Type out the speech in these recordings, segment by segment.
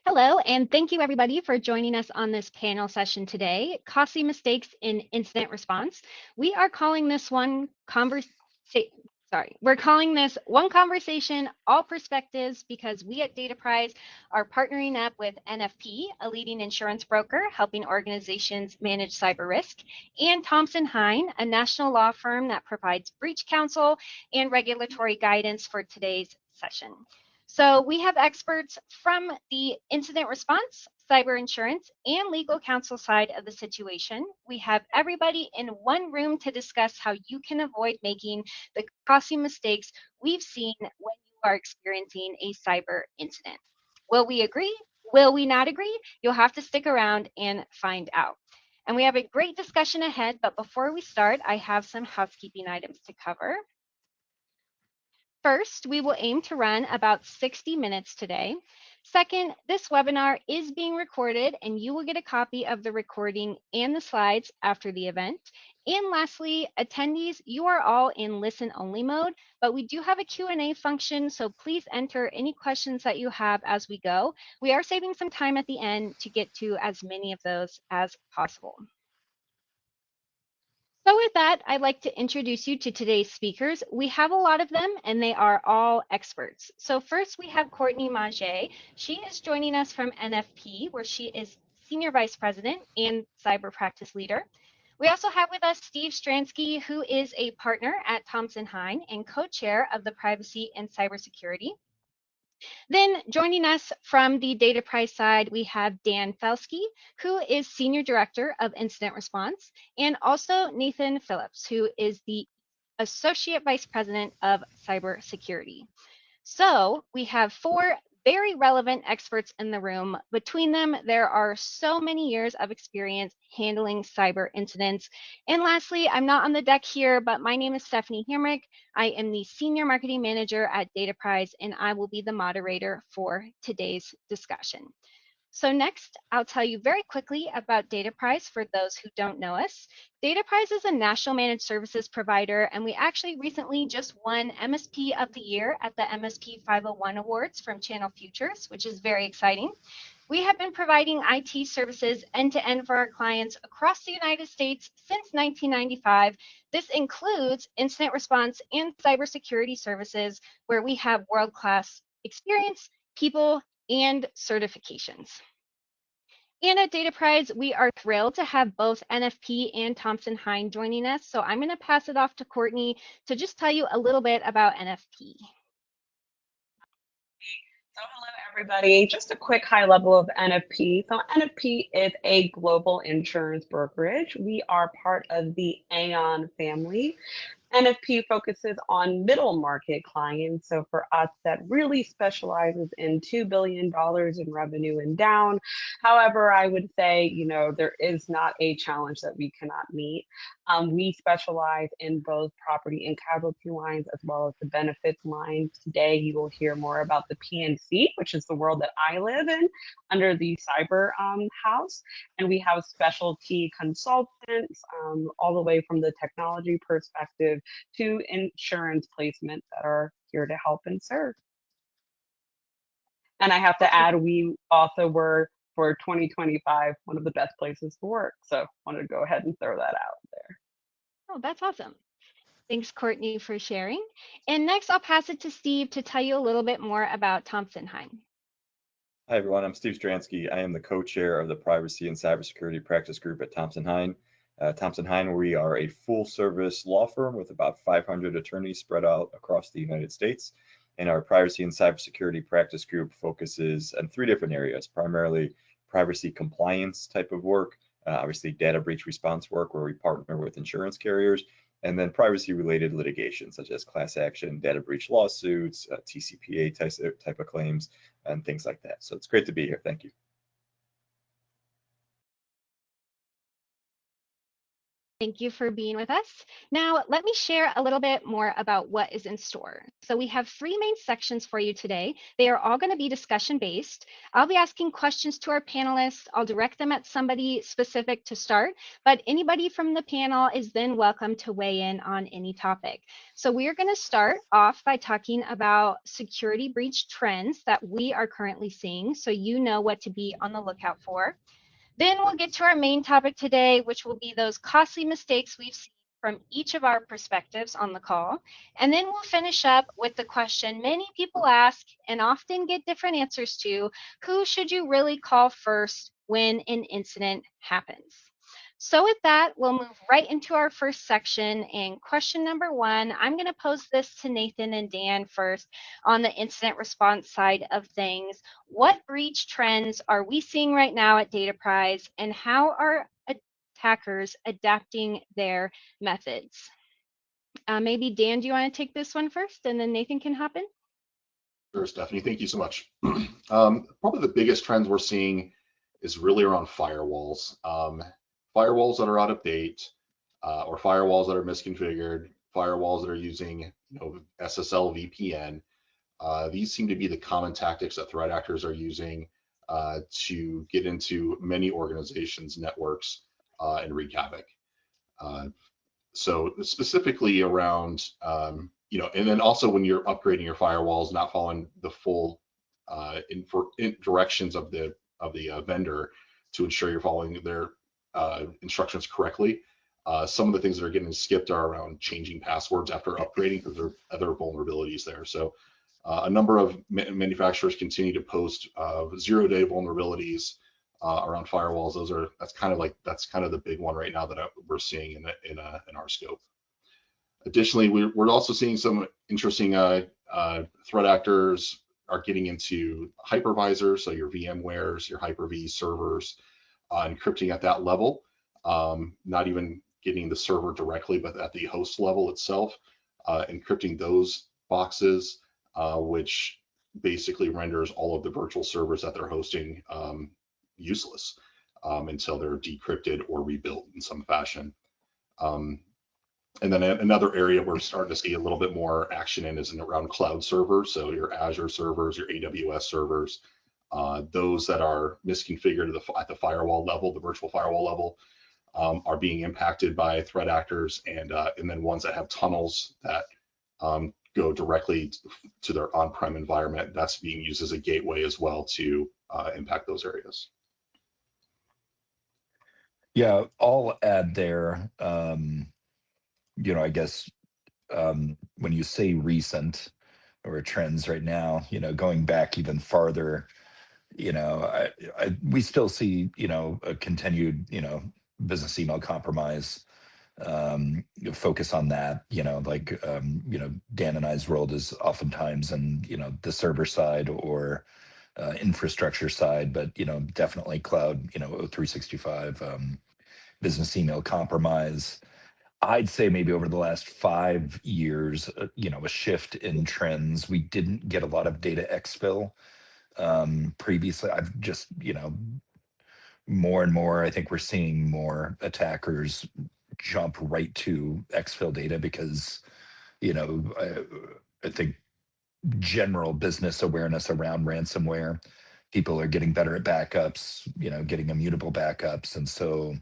Hello, and thank you everybody for joining us on this panel session today, Costly Mistakes in Incident Response. We are calling this we're calling this one conversation, all perspectives, because we at DataPrize are partnering up with NFP, a leading insurance broker helping organizations manage cyber risk, and Thompson Hine, a national law firm that provides breach counsel and regulatory guidance for today's session. So we have experts from the incident response, cyber insurance, and legal counsel side of the situation. We have everybody in one room to discuss how you can avoid making the costly mistakes we've seen when you are experiencing a cyber incident. Will we agree? Will we not agree? You'll have to stick around and find out. And we have a great discussion ahead, but before we start, I have some housekeeping items to cover. First, we will aim to run about 60 minutes today. Second, this webinar is being recorded and you will get a copy of the recording and the slides after the event. And lastly, attendees, you are all in listen-only mode, but we do have a Q&A function, so please enter any questions that you have as we go. We are saving some time at the end to get to as many of those as possible. So with that, I'd like to introduce you to today's speakers. We have a lot of them, and they are all experts. So first, we have Courtney Maget. She is joining us from NFP, where she is Senior Vice President and Cyber Practice Leader. We also have with us Steve Stransky, who is a partner at Thompson Hine and co-chair of the Privacy and Cybersecurity. Then joining us from the DataPrize side, we have Dan Felsky, who is Senior Director of Incident Response, and also Nathan Phillips, who is the Associate Vice President of Cybersecurity. So we have four very relevant experts in the room. Between them, there are so many years of experience handling cyber incidents. And lastly, I'm not on the deck here, but my name is Stephanie Hamrick. I am the Senior Marketing Manager at DataPrize, and I will be the moderator for today's discussion. So next, I'll tell you very quickly about DataPrize for those who don't know us. DataPrize is a national managed services provider, and we actually recently just won MSP of the Year at the MSP 501 Awards from Channel Futures, which is very exciting. We have been providing IT services end-to-end for our clients across the United States since 1995. This includes incident response and cybersecurity services, where we have world-class experience, people, and certifications. And at DataPrize, we are thrilled to have both NFP and Thompson Hine joining us. So I'm going to pass it off to Courtney to just tell you a little bit about NFP. So hello, everybody. Just a quick high level of NFP. So NFP is a global insurance brokerage. We are part of the Aon family. NFP focuses on middle market clients. So for us, that really specializes in $2 billion in revenue and down. However, I would say, there is not a challenge that we cannot meet. We specialize in both property and casualty lines as well as the benefits line. Today, you will hear more about the P&C, which is the world that I live in, under the cyber house. And we have specialty consultants all the way from the technology perspective to insurance placement that are here to help and serve. And I have to add, we also were, for 2025, one of the best places to work. So wanted to go ahead and throw that out there. Oh, that's awesome. Thanks, Courtney, for sharing. And next, I'll pass it to Steve to tell you a little bit more about Thompson Hine. Hi, everyone. I'm Steve Stransky. I am the co-chair of the Privacy and Cybersecurity Practice Group at Thompson Hine. Thompson Hine, we are a full-service law firm with about 500 attorneys spread out across the United States. And our Privacy and Cybersecurity Practice Group focuses on three different areas, primarily privacy compliance type of work, obviously data breach response work where we partner with insurance carriers, and then privacy-related litigation such as class action, data breach lawsuits, TCPA type of claims, and things like that. So it's great to be here. Thank you. Thank you for being with us. Now, let me share a little bit more about what is in store. So, we have three main sections for you today. They are all going to be discussion based. I'll be asking questions to our panelists. I'll direct them at somebody specific to start, but anybody from the panel is then welcome to weigh in on any topic. So, we are going to start off by talking about security breach trends that we are currently seeing, so you know what to be on the lookout for. Then we'll get to our main topic today, which will be those costly mistakes we've seen from each of our perspectives on the call. And then we'll finish up with the question many people ask and often get different answers to: who should you really call first when an incident happens? So with that, we'll move right into our first section. And question number one, I'm going to pose this to Nathan and Dan first on the incident response side of things. What breach trends are we seeing right now at DataPrize, and how are attackers adapting their methods? Maybe Dan, do you want to take this one first, and then Nathan can hop in? Sure, Stephanie, thank you so much. Probably the biggest trends we're seeing is really around firewalls. Firewalls that are out of date, or firewalls that are misconfigured, firewalls that are using SSL VPN. These seem to be the common tactics that threat actors are using to get into many organizations' networks and wreak havoc. So specifically around, and then also when you're upgrading your firewalls, not following the full directions of the vendor to ensure you're following their instructions correctly. Some of the things that are getting skipped are around changing passwords after upgrading, because there are other vulnerabilities there. So a number of manufacturers continue to post 0-day vulnerabilities around firewalls. That's kind of the big one right now that we're seeing in our scope. Additionally, we're also seeing some interesting threat actors are getting into hypervisors, so your VMwares, your Hyper-V servers, encrypting at that level, not even getting the server directly, but at the host level itself, encrypting those boxes, which basically renders all of the virtual servers that they're hosting useless until they're decrypted or rebuilt in some fashion. And then another area we're starting to see a little bit more action in is around cloud servers. So your Azure servers, your AWS servers, those that are misconfigured at the firewall level, the virtual firewall level, are being impacted by threat actors, and then ones that have tunnels that go directly to their on-prem environment. That's being used as a gateway as well to impact those areas. Yeah, I'll add there. I guess when you say recent or trends right now, going back even farther, we still see, a continued, business email compromise, focus on that, Dan and I's world is oftentimes in, the server side or infrastructure side, but, definitely cloud, O365, business email compromise. I'd say maybe over the last 5 years, a shift in trends. We didn't get a lot of data exfil previously. I've just, more and more, I think we're seeing more attackers jump right to exfil data because, I think general business awareness around ransomware, people are getting better at backups, getting immutable backups. And so,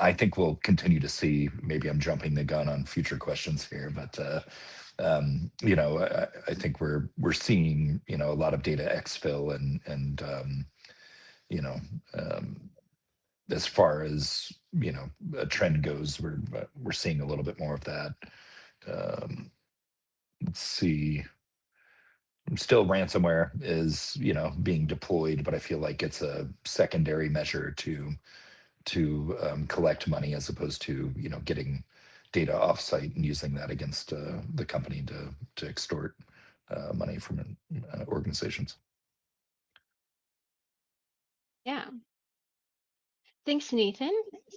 I think we'll continue to see, maybe I'm jumping the gun on future questions here, but I think we're seeing, a lot of data exfil and as far as, a trend goes, we're seeing a little bit more of that. Let's see. Still ransomware is, being deployed, but I feel like it's a secondary measure to collect money as opposed to getting data offsite and using that against the company to extort money from organizations. Yeah. Thanks, Nathan.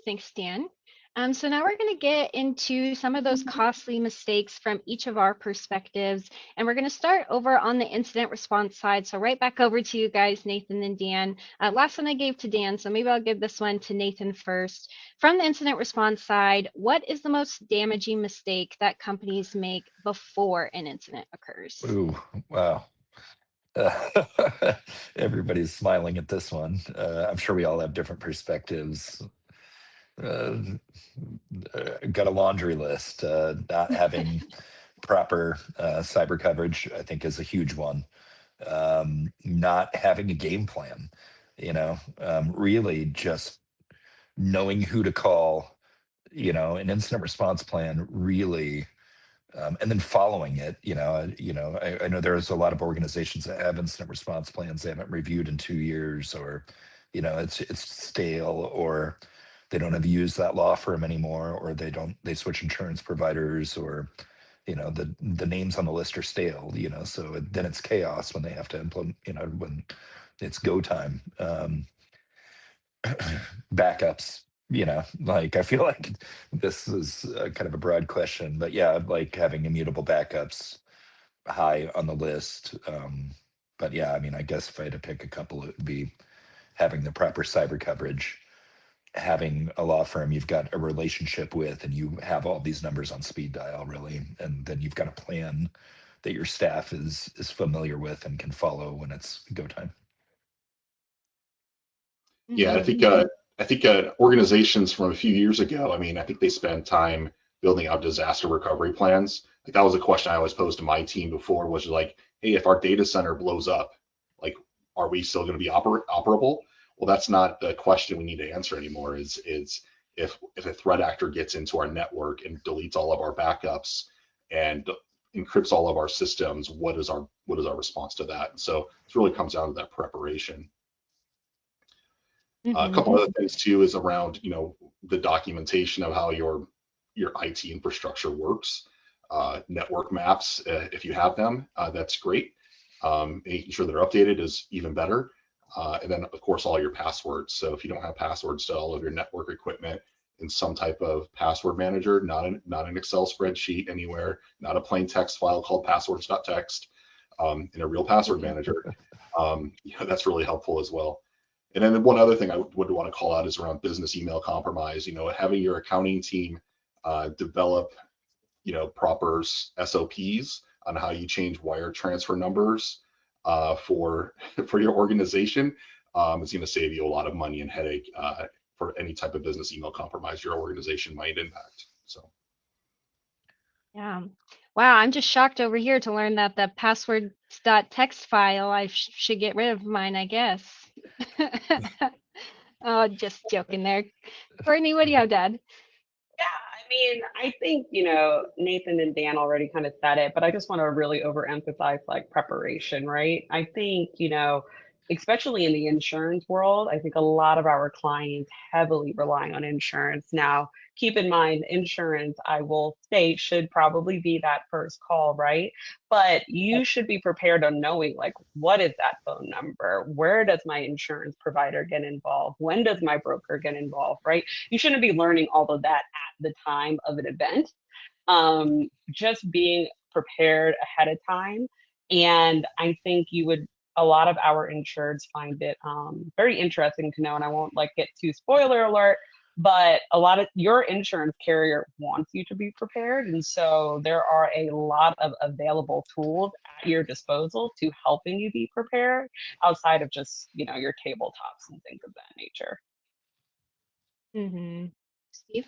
Thanks, Dan. So now we're going to get into some of those costly mistakes from each of our perspectives. And we're going to start over on the incident response side. So right back over to you guys, Nathan and Dan. Last one I gave to Dan, so maybe I'll give this one to Nathan first. From the incident response side, what is the most damaging mistake that companies make before an incident occurs? Ooh, wow. Everybody's smiling at this one. I'm sure we all have different perspectives. Uh, got a laundry list. Not having proper cyber coverage, I think, is a huge one. Not having a game plan, really just knowing who to call, an incident response plan really, and then following it. I know there's a lot of organizations that have incident response plans they haven't reviewed in 2 years, or it's stale, or they don't have used that law firm anymore, or they switch insurance providers, or the names on the list are stale. So then it's chaos when they have to implement. When it's go time. Backups. Like, I feel like this is kind of a broad question, but yeah, like having immutable backups high on the list. But yeah, I mean, I guess if I had to pick a couple, it would be having the proper cyber coverage, having a law firm you've got a relationship with, and you have all these numbers on speed dial, really, and then you've got a plan that your staff is familiar with and can follow when it's go time. Yeah, Mm-hmm. I think organizations from a few years ago, I mean, I think they spent time building out disaster recovery plans. Like, that was a question I always posed to my team before, was like, hey, if our data center blows up, like, are we still going to be operable? Well, that's not the question we need to answer anymore. Is if a threat actor gets into our network and deletes all of our backups and encrypts all of our systems, what is our response to that? So it really comes down to that preparation. A Mm-hmm. couple other things too is around, the documentation of how your IT infrastructure works. Network maps, if you have them, that's great. Making sure they're updated is even better. And then, of course, all your passwords. So if you don't have passwords to all of your network equipment in some type of password manager, not an Excel spreadsheet anywhere, not a plain text file called passwords.txt, in a real password manager, that's really helpful as well. And then one other thing I would want to call out is around business email compromise. Having your accounting team develop, proper SOPs on how you change wire transfer numbers for your organization is going to save you a lot of money and headache for any type of business email compromise your organization might impact. So. Yeah. Wow, I'm just shocked over here to learn that the passwords.txt file, I should get rid of mine, I guess. Oh, just joking there. Courtney, what do you have, Dad? Yeah, I mean, I think, Nathan and Dan already kind of said it, but I just want to really overemphasize like preparation, right? I think, especially in the insurance world, I think a lot of our clients heavily rely on insurance. Now, keep in mind, insurance, I will state, should probably be that first call, right? But you should be prepared on knowing, like, what is that phone number? Where does my insurance provider get involved? When does my broker get involved, right? You shouldn't be learning all of that at the time of an event. Just being prepared ahead of time. And I think a lot of our insureds find it very interesting to know, and I won't like get too spoiler alert, but a lot of your insurance carrier wants you to be prepared. And so there are a lot of available tools at your disposal to helping you be prepared outside of just, your tabletops and things of that nature. Mm-hmm. Steve?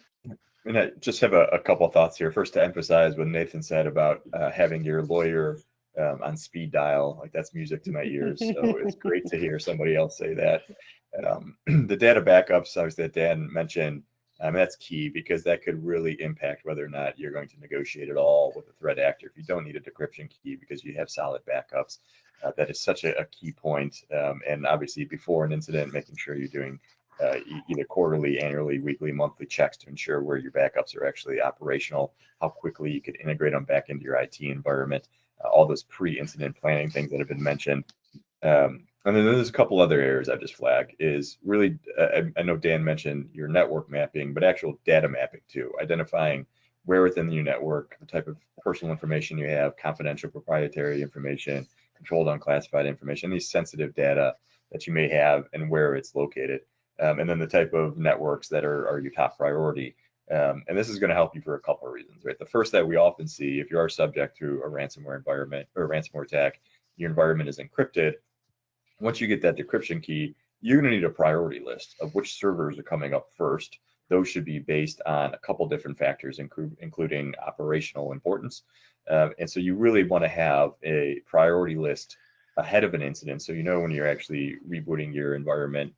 And I just have a couple of thoughts here. First, to emphasize what Nathan said about having your lawyer on speed dial, like, that's music to my ears. So it's great to hear somebody else say that. The data backups, obviously, that Dan mentioned, that's key, because that could really impact whether or not you're going to negotiate at all with a threat actor. If you don't need a decryption key because you have solid backups, that is such a key point. And obviously, before an incident, making sure you're doing either quarterly, annually, weekly, monthly checks to ensure where your backups are actually operational, how quickly you could integrate them back into your IT environment, all those pre-incident planning things that have been mentioned. And then there's a couple other areas I just flag is really, I know Dan mentioned your network mapping, but actual data mapping too, identifying where within your network, the type of personal information you have, confidential proprietary information, controlled unclassified information, these sensitive data that you may have and where it's located. And then the type of networks that are your top priority. And this is going to help you for a couple of reasons, right? The first that we often see, if you are subject to a ransomware environment or a ransomware attack, your environment is encrypted. Once you get that decryption key, you're going to need a priority list of which servers are coming up first. Those should be based on a couple different factors, including operational importance. And so you really want to have a priority list ahead of an incident. So you know when you're actually rebooting your environment,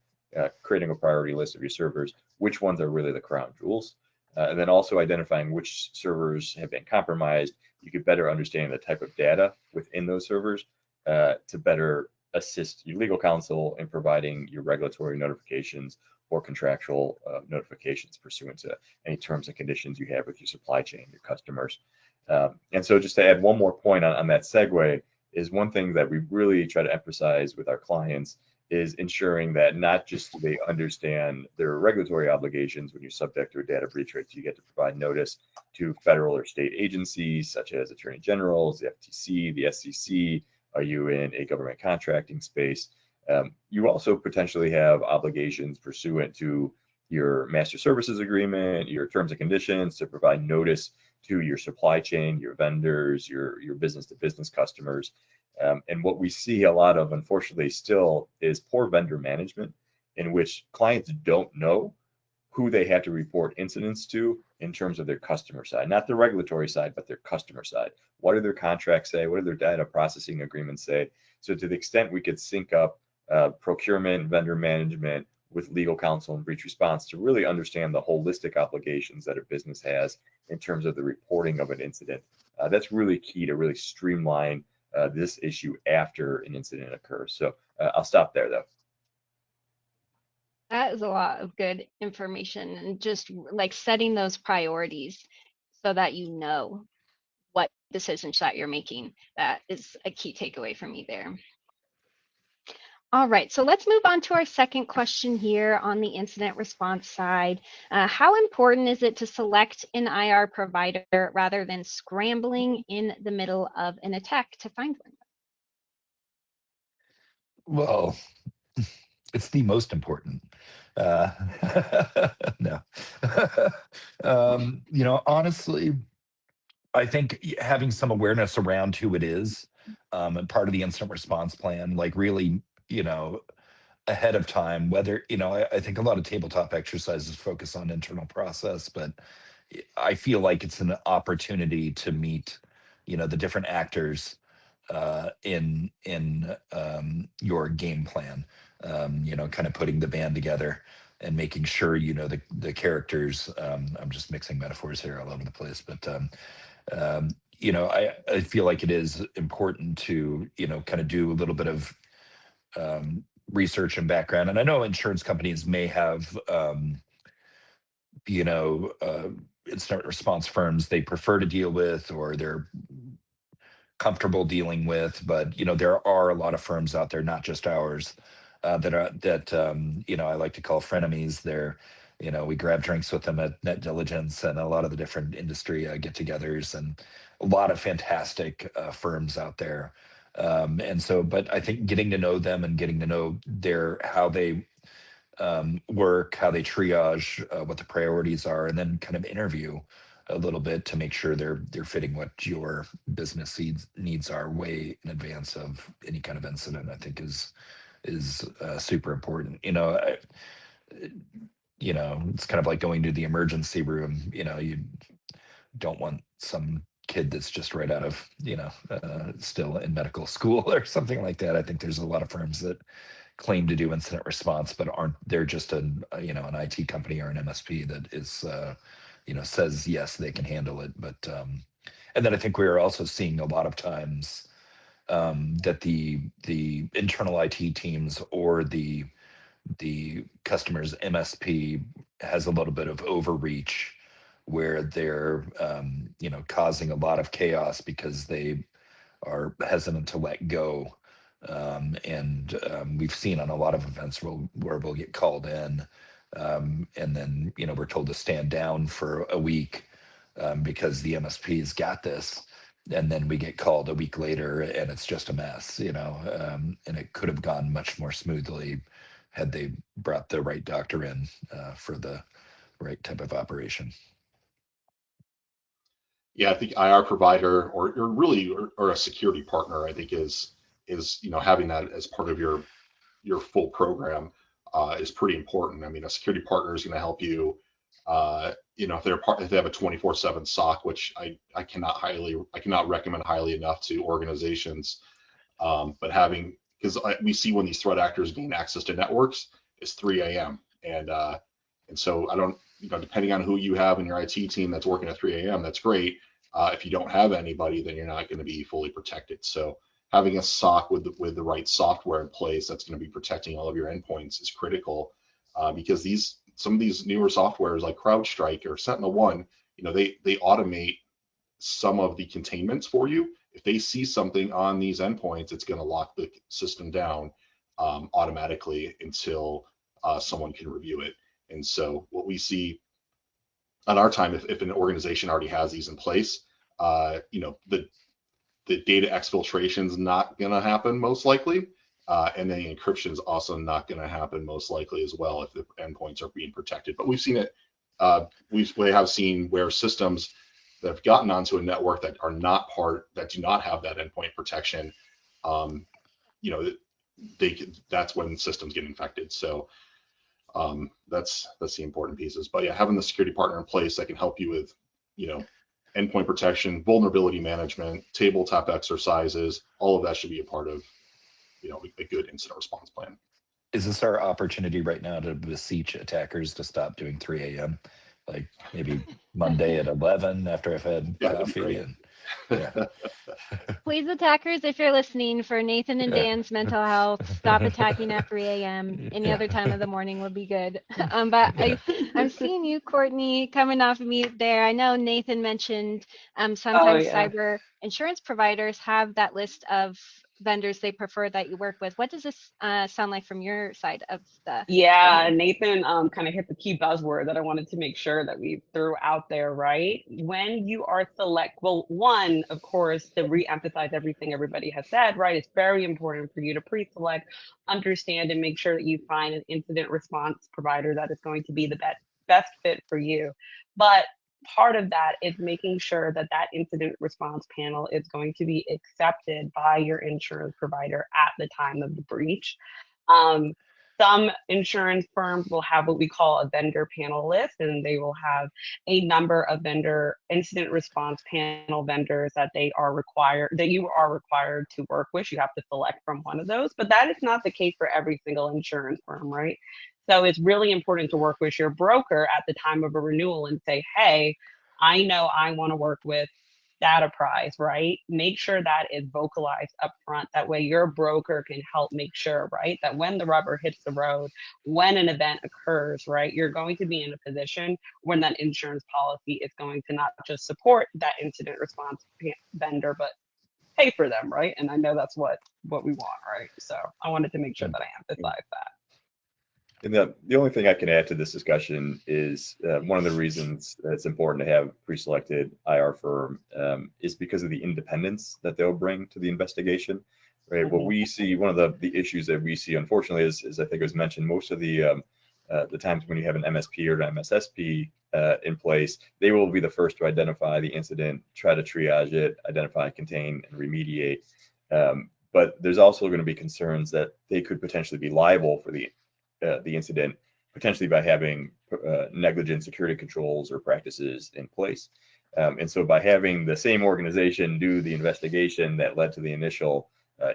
creating a priority list of your servers, which ones are really the crown jewels. And then also identifying which servers have been compromised. You could better understand the type of data within those servers to better assist your legal counsel in providing your regulatory notifications or contractual notifications pursuant to any terms and conditions you have with your supply chain, your customers. And so just to add one more point on that segue is one thing that we really try to emphasize with our clients is ensuring that not just do they understand their regulatory obligations when you're subject to a data breach, right? So you get to provide notice to federal or state agencies such as attorney generals, the FTC, the SEC. Are you in a government contracting space? You also potentially have obligations pursuant to your master services agreement, your terms and conditions to provide notice to your supply chain, your vendors, your business to business customers. And what we see a lot of, unfortunately, still is poor vendor management in which clients don't know who they have to report incidents to in terms of their customer side, not the regulatory side, but their customer side. What do their contracts say? What do their data processing agreements say? So to the extent we could sync up procurement, vendor management with legal counsel and breach response to really understand the holistic obligations that a business has in terms of the reporting of an incident, that's really key to really streamline this issue after an incident occurs. So I'll stop there though. That is a lot of good information and just like setting those priorities so that you know what decisions that you're making. That is a key takeaway for me there. All right, so let's move on to our second question here on the incident response side. How important is it to select an IR provider rather than scrambling in the middle of an attack to find one? Well, it's the most important. No. Honestly, I think having some awareness around who it is, and part of the incident response plan, like really, ahead of time, whether, I think a lot of tabletop exercises focus on internal process, but I feel like it's an opportunity to meet, the different actors in your game plan. Kind of putting the band together and making sure the characters. I'm just mixing metaphors here all over the place, but I feel like it is important to kind of do a little bit of research and background. And I know insurance companies may have incident response firms they prefer to deal with or they're comfortable dealing with, but there are a lot of firms out there, not just ours, that I like to call frenemies. They're we grab drinks with them at Net Diligence and a lot of the different industry get-togethers, and a lot of fantastic firms out there. And so, but I think getting to know them and getting to know how they work, how they triage, what the priorities are, and then kind of interview a little bit to make sure they're fitting what your business needs are way in advance of any kind of incident, I think is super important. It's kind of like going to the emergency room. You don't want some kid that's just right out of still in medical school or something like that. I think there's a lot of firms that claim to do incident response, but they're just an IT company or an MSP that is says yes, they can handle it. But and then I think we're also seeing a lot of times that the internal IT teams or the customer's MSP has a little bit of overreach where they're causing a lot of chaos because they are hesitant to let go We've seen on a lot of events where we'll get called in, and then we're told to stand down for a week because the MSP's got this, and then we get called a week later and it's just a mess, and it could have gone much more smoothly had they brought the right doctor in for the right type of operation. Yeah, I think IR provider or really or a security partner, I think is having that as part of your full program is pretty important. I mean, a security partner is going to help you. If they have a 24/7 SOC, which I cannot recommend highly enough to organizations. But because we see when these threat actors gain access to networks, it's 3 a.m. And so I don't, depending on who you have in your IT team that's working at 3 a.m., that's great. If you don't have anybody, then you're not going to be fully protected. So having a SOC with the right software in place that's going to be protecting all of your endpoints is critical, because some of these newer softwares like CrowdStrike or SentinelOne, they automate some of the containments for you. If they see something on these endpoints, it's going to lock the system down automatically until someone can review it. And so what we see on our time, if an organization already has these in place, the data exfiltration is not going to happen most likely, and then the encryption is also not going to happen most likely as well if the endpoints are being protected. But we've seen it. We have seen where systems that have gotten onto a network that do not have that endpoint protection, that's when systems get infected. So that's the important pieces. But yeah, having the security partner in place that can help you with, endpoint protection, vulnerability management, tabletop exercises, all of that should be a part of, a good incident response plan. Is this our opportunity right now to beseech attackers to stop doing 3 a.m.? Like maybe Monday at 11 after I've had coffee? And yeah. Please, attackers, if you're listening, for Nathan and Dan's mental health, stop attacking at 3 a.m. Any other time of the morning would be good. But I'm seeing you, Courtney, coming off of mute there. I know Nathan mentioned sometimes cyber insurance providers have that list of vendors they prefer that you work with. What does this sound like from your side of the? Yeah, Nathan kind of hit the key buzzword that I wanted to make sure that we threw out there, right? When you are one, of course, to re-emphasize everything everybody has said, right? It's very important for you to pre-select, understand, and make sure that you find an incident response provider that is going to be the best fit for you. But part of that is making sure that that incident response panel is going to be accepted by your insurance provider at the time of the breach. Some insurance firms will have what we call a vendor panel list, and they will have a number of vendor incident response panel vendors that you are required to work with. You have to select from one of those, but that is not the case for every single insurance firm, right? So it's really important to work with your broker at the time of a renewal and say, hey, I know I want to work with Data Prize, right? Make sure that is vocalized up front. That way your broker can help make sure, right, that when the rubber hits the road, when an event occurs, right, you're going to be in a position when that insurance policy is going to not just support that incident response vendor, but pay for them, right? And I know that's what we want, right? So I wanted to make sure that I emphasize that. And the only thing I can add to this discussion is one of the reasons that it's important to have pre-selected IR firm is because of the independence that they'll bring to the investigation. Right. What we see, one of the issues that we see, unfortunately, is I think it was mentioned, most of the times when you have an MSP or an MSSP in place, they will be the first to identify the incident, try to triage it, identify, contain, and remediate. But there's also going to be concerns that they could potentially be liable for the incident, potentially by having negligent security controls or practices in place. And so by having the same organization do the investigation that led to the initial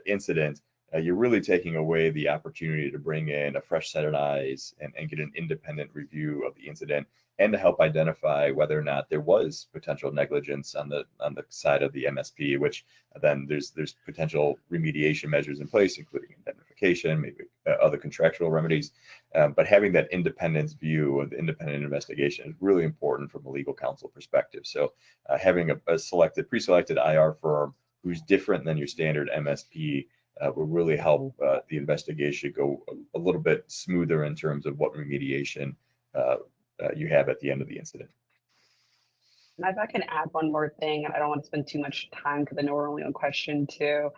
incident, you're really taking away the opportunity to bring in a fresh set of eyes and get an independent review of the incident, and to help identify whether or not there was potential negligence on the side of the MSP, which then there's potential remediation measures in place, including indemnification, maybe other contractual remedies. But having that independent view of the independent investigation is really important from a legal counsel perspective. So having a pre-selected IR firm who's different than your standard MSP will really help the investigation go a little bit smoother in terms of what remediation you have at the end of the incident. And if I can add one more thing, and I don't want to spend too much time because I know we're only on question two.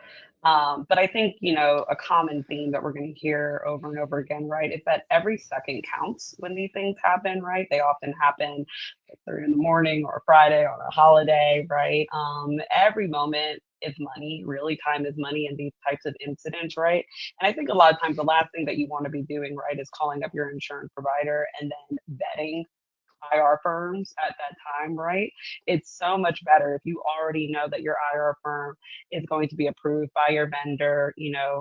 But I think, a common theme that we're going to hear over and over again, right, is that every second counts when these things happen, right? They often happen at 3 in the morning or Friday on a holiday, right? Every moment is money, really. Time is money in these types of incidents, right? And I think a lot of times the last thing that you want to be doing, right, is calling up your insurance provider and then vetting IR firms at that time, right? It's so much better if you already know that your IR firm is going to be approved by your vendor.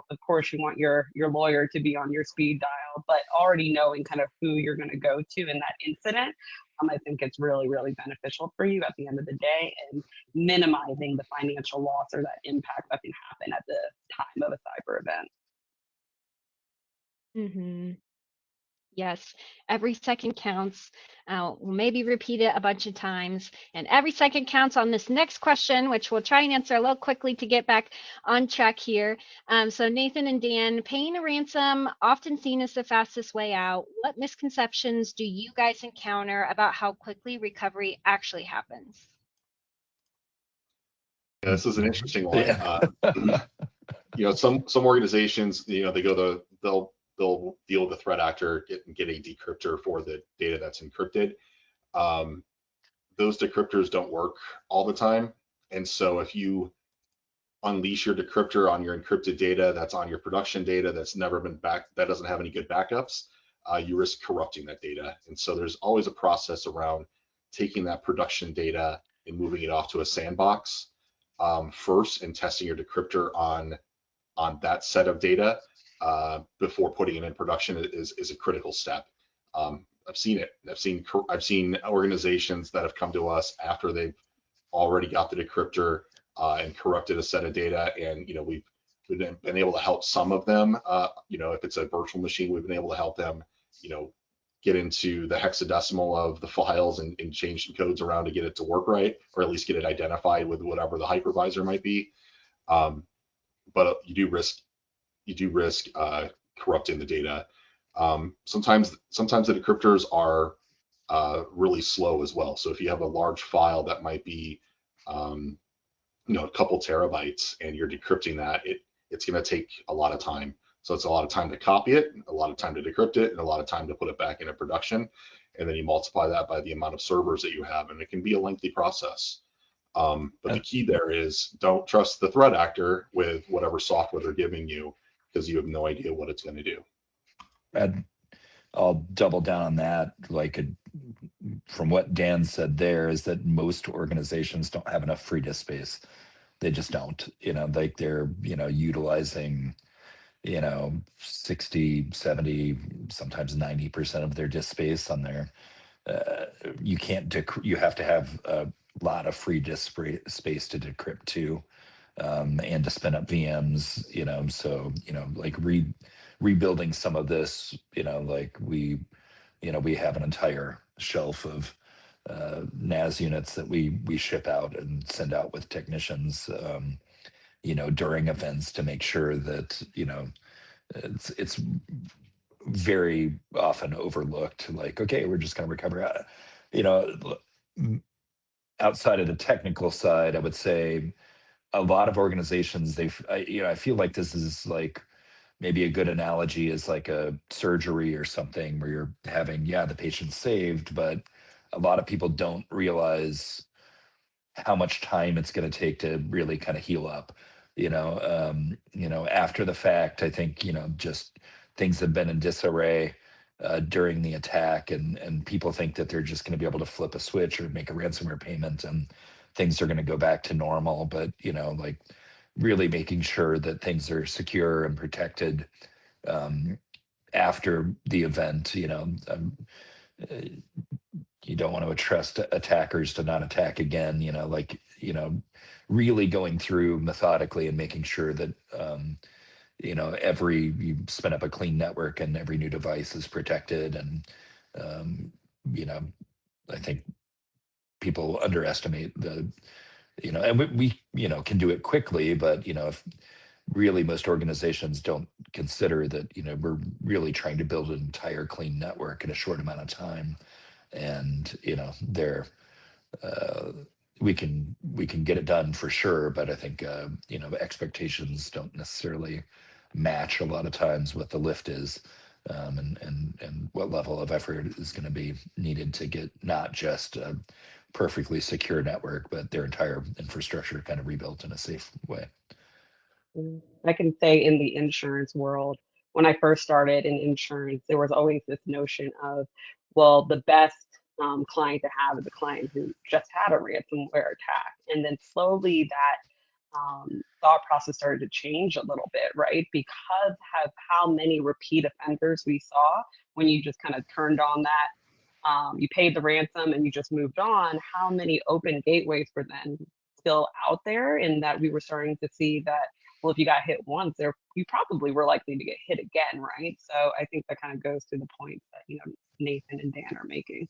Of course, you want your lawyer to be on your speed dial, but already knowing kind of who you're going to go to in that incident, I think it's really, really beneficial for you at the end of the day and minimizing the financial loss or that impact that can happen at the time of a cyber event. Mm-hmm. Yes, every second counts. We'll maybe repeat it a bunch of times. And every second counts on this next question, which we'll try and answer a little quickly to get back on track here. So Nathan and Dan, paying a ransom, often seen as the fastest way out. What misconceptions do you guys encounter about how quickly recovery actually happens? Yeah, this is an interesting one. Yeah. Some organizations, they'll deal with the threat actor and get a decryptor for the data that's encrypted. Those decryptors don't work all the time, and so if you unleash your decryptor on your encrypted data that's on your production data that's never been that doesn't have any good backups, you risk corrupting that data. And so there's always a process around taking that production data and moving it off to a sandbox first, and testing your decryptor on that set of data before putting it in production is a critical step. I've seen it. I've seen organizations that have come to us after they've already got the decryptor and corrupted a set of data, and we've been able to help some of them. If it's a virtual machine, we've been able to help them, get into the hexadecimal of the files and change some codes around to get it to work right, or at least get it identified with whatever the hypervisor might be. But you do risk corrupting the data. Sometimes the decryptors are really slow as well. So if you have a large file that might be a couple terabytes and you're decrypting that, it's going to take a lot of time. So it's a lot of time to copy it, a lot of time to decrypt it, and a lot of time to put it back into production. And then you multiply that by the amount of servers that you have, and it can be a lengthy process. But the key there is don't trust the threat actor with whatever software they're giving you, because you have no idea what it's going to do. I'll double down on that. From what Dan said there, is that most organizations don't have enough free disk space. They just don't. They're utilizing 60, 70, sometimes 90% of their disk space on their. You have to have a lot of free disk space to decrypt too, and to spin up VMs. So rebuilding some of this. We have an entire shelf of NAS units that we ship out and send out with technicians. During events to make sure that it's very often overlooked. Okay, we're just going to recover. Outside of the technical side, I would say a lot of organizations, I feel like this is maybe a good analogy is like a surgery or something where you're having, the patient saved, but a lot of people don't realize how much time it's going to take to really kind of heal up. After the fact, I think, just things have been in disarray during the attack, and people think that they're just going to be able to flip a switch or make a ransomware payment and things are going to go back to normal. But, really making sure that things are secure and protected after the event. You don't want to trust attackers to not attack again. Really going through methodically and making sure that you spin up a clean network and every new device is protected. And I think people underestimate and we can do it quickly, but if really most organizations don't consider that, we're really trying to build an entire clean network in a short amount of time. And, they're, uh, we can get it done for sure, but I think expectations don't necessarily match a lot of times what the lift is, and what level of effort is going to be needed to get not just a perfectly secure network, but their entire infrastructure kind of rebuilt in a safe way. I can say in the insurance world, when I first started in insurance, there was always this notion of, well, the best client to have is a client who just had a ransomware attack. And then slowly that thought process started to change a little bit, right? Because of how many repeat offenders we saw when you just kind of turned on that, you paid the ransom and you just moved on, how many open gateways were then still out there, and that we were starting to see that, well, if you got hit once, there you probably were likely to get hit again, right? So I think that kind of goes to the point that Nathan and Dan are making.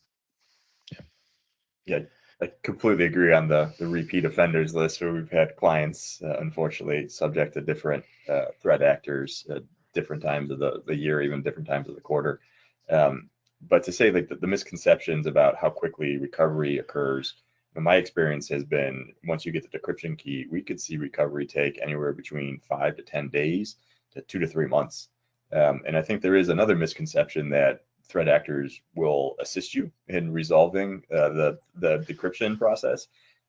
Yeah, I completely agree on the repeat offenders list, where we've had clients, unfortunately, subject to different threat actors at different times of the year, even different times of the quarter. But to say, like, the misconceptions about how quickly recovery occurs, my experience has been, once you get the decryption key, we could see recovery take anywhere between 5 to 10 days to 2 to 3 months. And I think there is another misconception that threat actors will assist you in resolving the decryption process.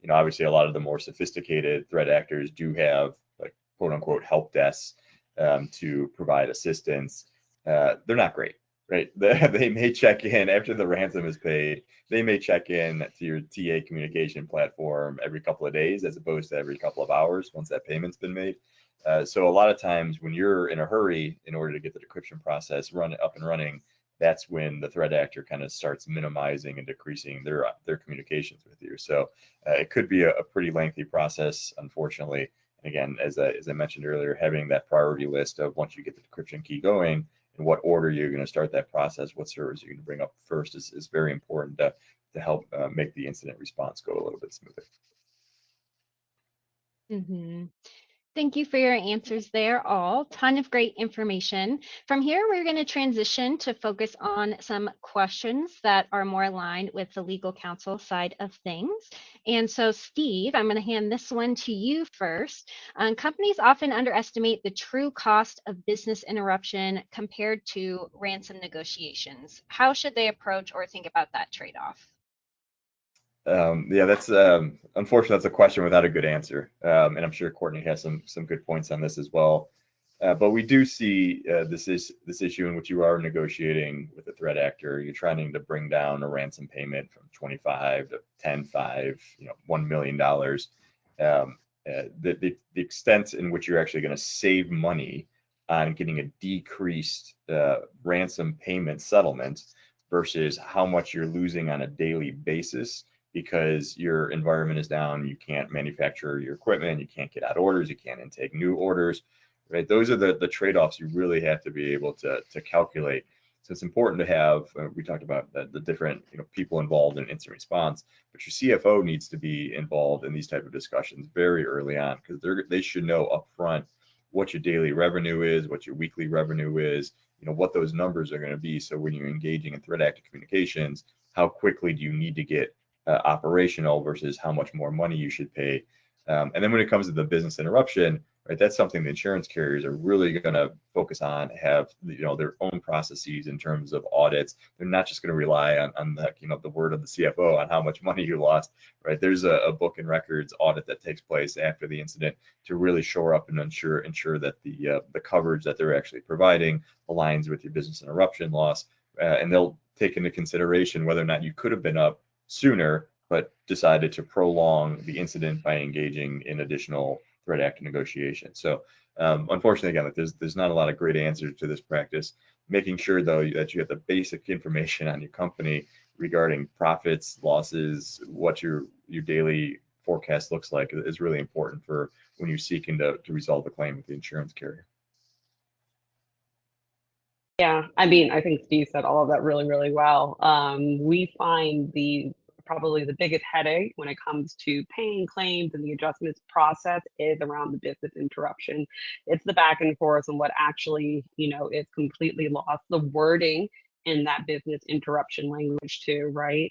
Obviously, a lot of the more sophisticated threat actors do have, like, quote unquote help desks to provide assistance. They're not great, right? They may check in after the ransom is paid. They may check in to your TA communication platform every couple of days, as opposed to every couple of hours once that payment's been made. So a lot of times when you're in a hurry in order to get the decryption process up and running, that's when the threat actor kind of starts minimizing and decreasing their communications with you. So it could be a pretty lengthy process, unfortunately. And again, as I mentioned earlier, having that priority list of, once you get the decryption key going, in what order you're going to start that process, what servers you're going to bring up first, is very important to help make the incident response go a little bit smoother. Mm-hmm. Thank you for your answers there, all. Ton of great information. From here, we're going to transition to focus on some questions that are more aligned with the legal counsel side of things. And so, Steve, I'm going to hand this one to you first. Companies often underestimate the true cost of business interruption compared to ransom negotiations. How should they approach or think about that trade-off? Yeah, that's unfortunately, that's a question without a good answer, and I'm sure Courtney has some good points on this as well. But we do see this issue in which you are negotiating with a threat actor. You're trying to bring down a ransom payment from 25 to 10, 5, $1 million. The extent in which you're actually going to save money on getting a decreased ransom payment settlement versus how much you're losing on a daily basis because your environment is down, you can't manufacture your equipment, you can't get out orders, you can't intake new orders, right? Those are the trade-offs you really have to be able to calculate. So it's important to have, we talked about the different people involved in incident response, but your CFO needs to be involved in these type of discussions very early on, because they should know upfront what your daily revenue is, what your weekly revenue is, what those numbers are going to be. So when you're engaging in threat actor communications, how quickly do you need to get operational versus how much more money you should pay. And then when it comes to the business interruption, right, that's something the insurance carriers are really going to focus on, have their own processes in terms of audits. They're not just going to rely on the word of the CFO on how much money you lost, right? There's a book and records audit that takes place after the incident to really shore up and ensure that the coverage that they're actually providing aligns with your business interruption loss, and they'll take into consideration whether or not you could have been up sooner, but decided to prolong the incident by engaging in additional threat actor negotiations. So unfortunately, again, there's not a lot of great answers to this practice. Making sure, though, that you have the basic information on your company regarding profits, losses, what your daily forecast looks like is really important for when you're seeking to resolve a claim with the insurance carrier. Yeah, I mean, I think Steve said all of that really, really well. We find the probably the biggest headache when it comes to paying claims and the adjustments process is around the business interruption. It's the back and forth and what actually, is completely lost. The wording in that business interruption language too, right?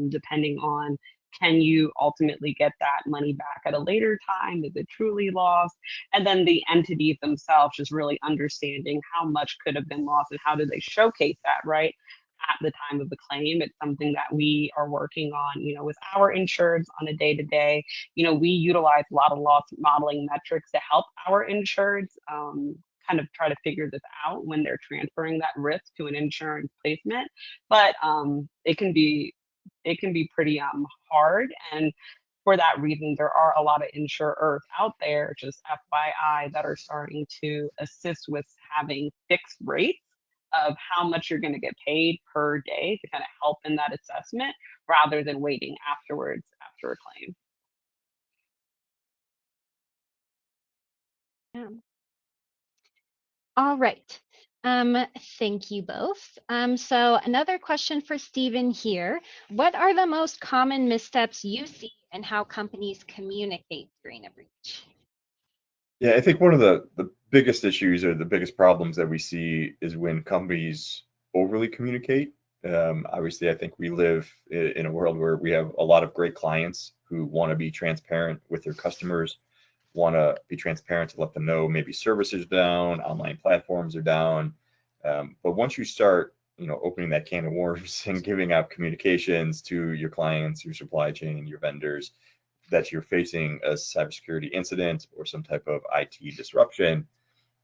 Depending on, can you ultimately get that money back at a later time? Is it truly lost? And then the entities themselves just really understanding how much could have been lost and how do they showcase that, right? At the time of the claim. It's something that we are working on, with our insureds on a day to day. We utilize a lot of loss modeling metrics to help our insureds kind of try to figure this out when they're transferring that risk to an insurance placement. But it can be pretty hard. And for that reason, there are a lot of insurers out there, just FYI, that are starting to assist with having fixed rates of how much you're going to get paid per day to kind of help in that assessment rather than waiting afterwards after a claim. Yeah. All right. Thank you both. So another question for Stephen here. What are the most common missteps you see in how companies communicate during a breach? Yeah, I think one of the biggest issues or the biggest problems that we see is when companies overly communicate. Obviously, I think we live in a world where we have a lot of great clients who want to be transparent with their customers, want to be transparent to let them know maybe services are down, online platforms are down. But once you start, opening that can of worms and giving out communications to your clients, your supply chain, your vendors, that you're facing a cybersecurity incident or some type of IT disruption,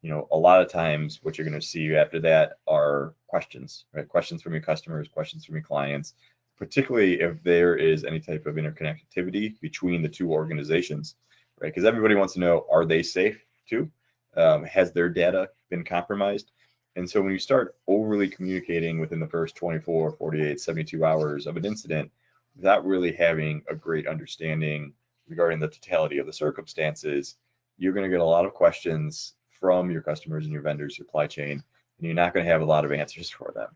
a lot of times what you're going to see after that are questions, right? Questions from your customers, questions from your clients, particularly if there is any type of interconnectivity between the two organizations, right? Because everybody wants to know, are they safe too? Has their data been compromised? And so when you start overly communicating within the first 24, 48, 72 hours of an incident, without really having a great understanding regarding the totality of the circumstances, you're going to get a lot of questions from your customers and your vendors, supply chain, and you're not going to have a lot of answers for them.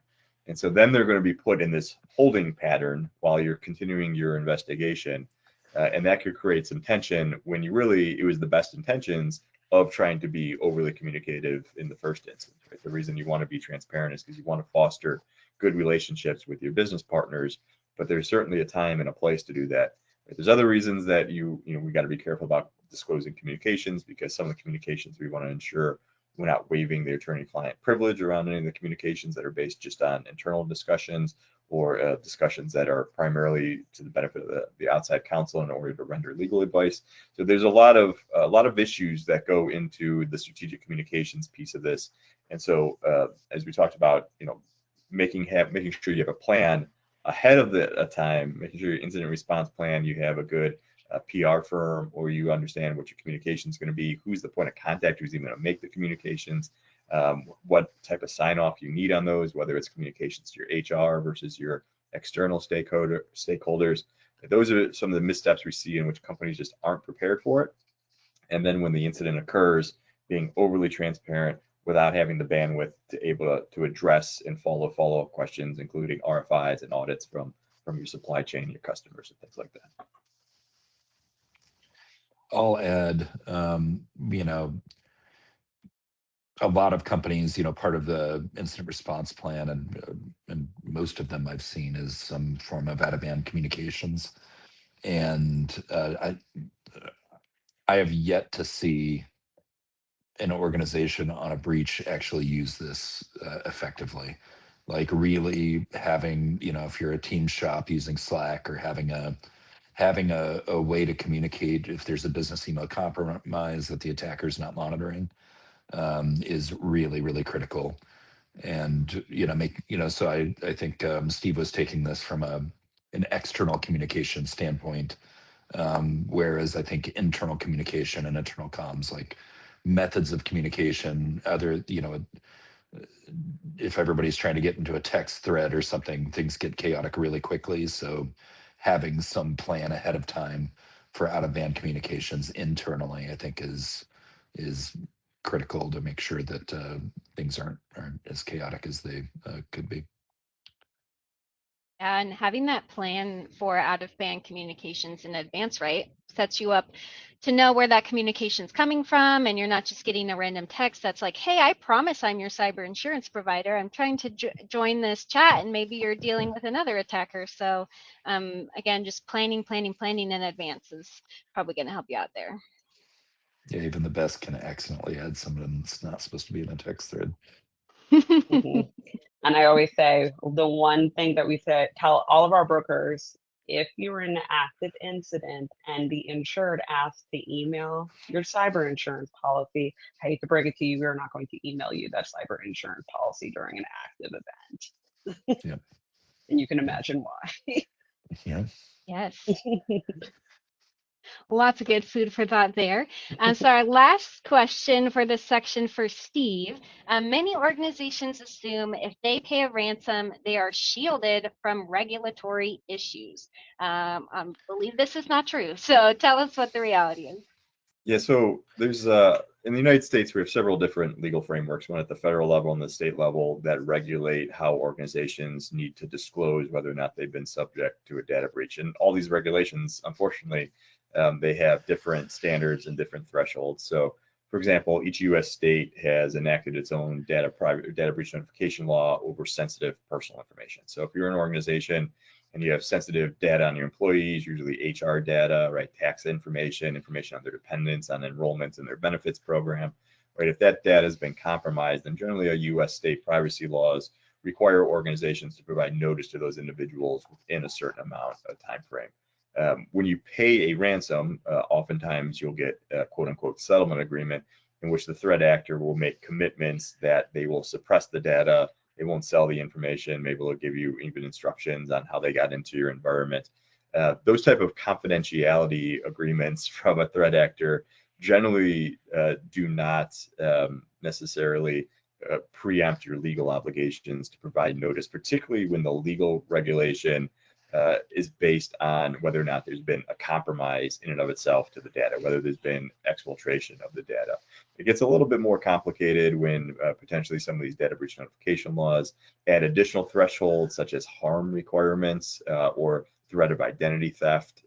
And so then they're going to be put in this holding pattern while you're continuing your investigation. And that could create some tension when it was the best intentions of trying to be overly communicative in the first instance. Right? The reason you want to be transparent is because you want to foster good relationships with your business partners, but there's certainly a time and a place to do that. Right? There's other reasons that we got to be careful about disclosing communications, because some of the communications we want to ensure we're not waiving the attorney-client privilege around any of the communications that are based just on internal discussions or discussions that are primarily to the benefit of the outside counsel in order to render legal advice. So there's a lot of issues that go into the strategic communications piece of this. And so as we talked about, making sure you have a plan ahead of a time, making sure your incident response plan, you have a good PR firm, or you understand what your communication is going to be, who's the point of contact, who's even going to make the communications, what type of sign off you need on those, whether it's communications to your HR versus your external stakeholders. Those are some of the missteps we see in which companies just aren't prepared for it. And then when the incident occurs, being overly transparent without having the bandwidth to address and follow-up questions, including RFIs and audits from your supply chain, your customers, and things like that. I'll add, a lot of companies, part of the incident response plan, and most of them I've seen, is some form of out-of-band communications. And I have yet to see an organization on a breach actually use this effectively. Like really having, if you're a team shop, using Slack, or having a way to communicate if there's a business email compromise that the attacker's not monitoring, is really, really critical. And so I think Steve was taking this from an external communication standpoint, whereas I think internal communication and internal comms, like methods of communication, if everybody's trying to get into a text thread or something, things get chaotic really quickly. So having some plan ahead of time for out-of-band communications internally, I think is critical to make sure that things aren't as chaotic as they could be. And having that plan for out-of-band communications in advance, right, sets you up to know where that communication's coming from, and you're not just getting a random text that's like, hey, I promise I'm your cyber insurance provider. I'm trying to join this chat, and maybe you're dealing with another attacker. So again, just planning in advance is probably going to help you out there. Yeah, even the best can accidentally add someone that's not supposed to be in a text thread. Mhm. And I always say the one thing that we say, tell all of our brokers, if you're in an active incident and the insured asks to email your cyber insurance policy, I hate to break it to you, we're not going to email you that cyber insurance policy during an active event. Yep. And you can imagine why. Yeah. Yes. Lots of good food for thought there. So our last question for this section for Steve. Many organizations assume if they pay a ransom, they are shielded from regulatory issues. I believe this is not true. So tell us what the reality is. Yeah, so there's in the United States we have several different legal frameworks, one at the federal level and the state level, that regulate how organizations need to disclose whether or not they've been subject to a data breach. And all these regulations, unfortunately, they have different standards and different thresholds. So, for example, each U.S. state has enacted its own data breach notification law over sensitive personal information. So, if you're an organization and you have sensitive data on your employees, usually HR data, right? Tax information on their dependents, on enrollments in their benefits program, right? If that data has been compromised, then generally a U.S. state privacy laws require organizations to provide notice to those individuals within a certain amount of time frame. When you pay a ransom, oftentimes you'll get a quote unquote settlement agreement in which the threat actor will make commitments that they will suppress the data, they won't sell the information. Maybe they'll give you even instructions on how they got into your environment. Those type of confidentiality agreements from a threat actor generally do not necessarily preempt your legal obligations to provide notice, particularly when the legal regulation is based on whether or not there's been a compromise in and of itself to the data, whether there's been exfiltration of the data. It gets a little bit more complicated when potentially some of these data breach notification laws add additional thresholds such as harm requirements or threat of identity theft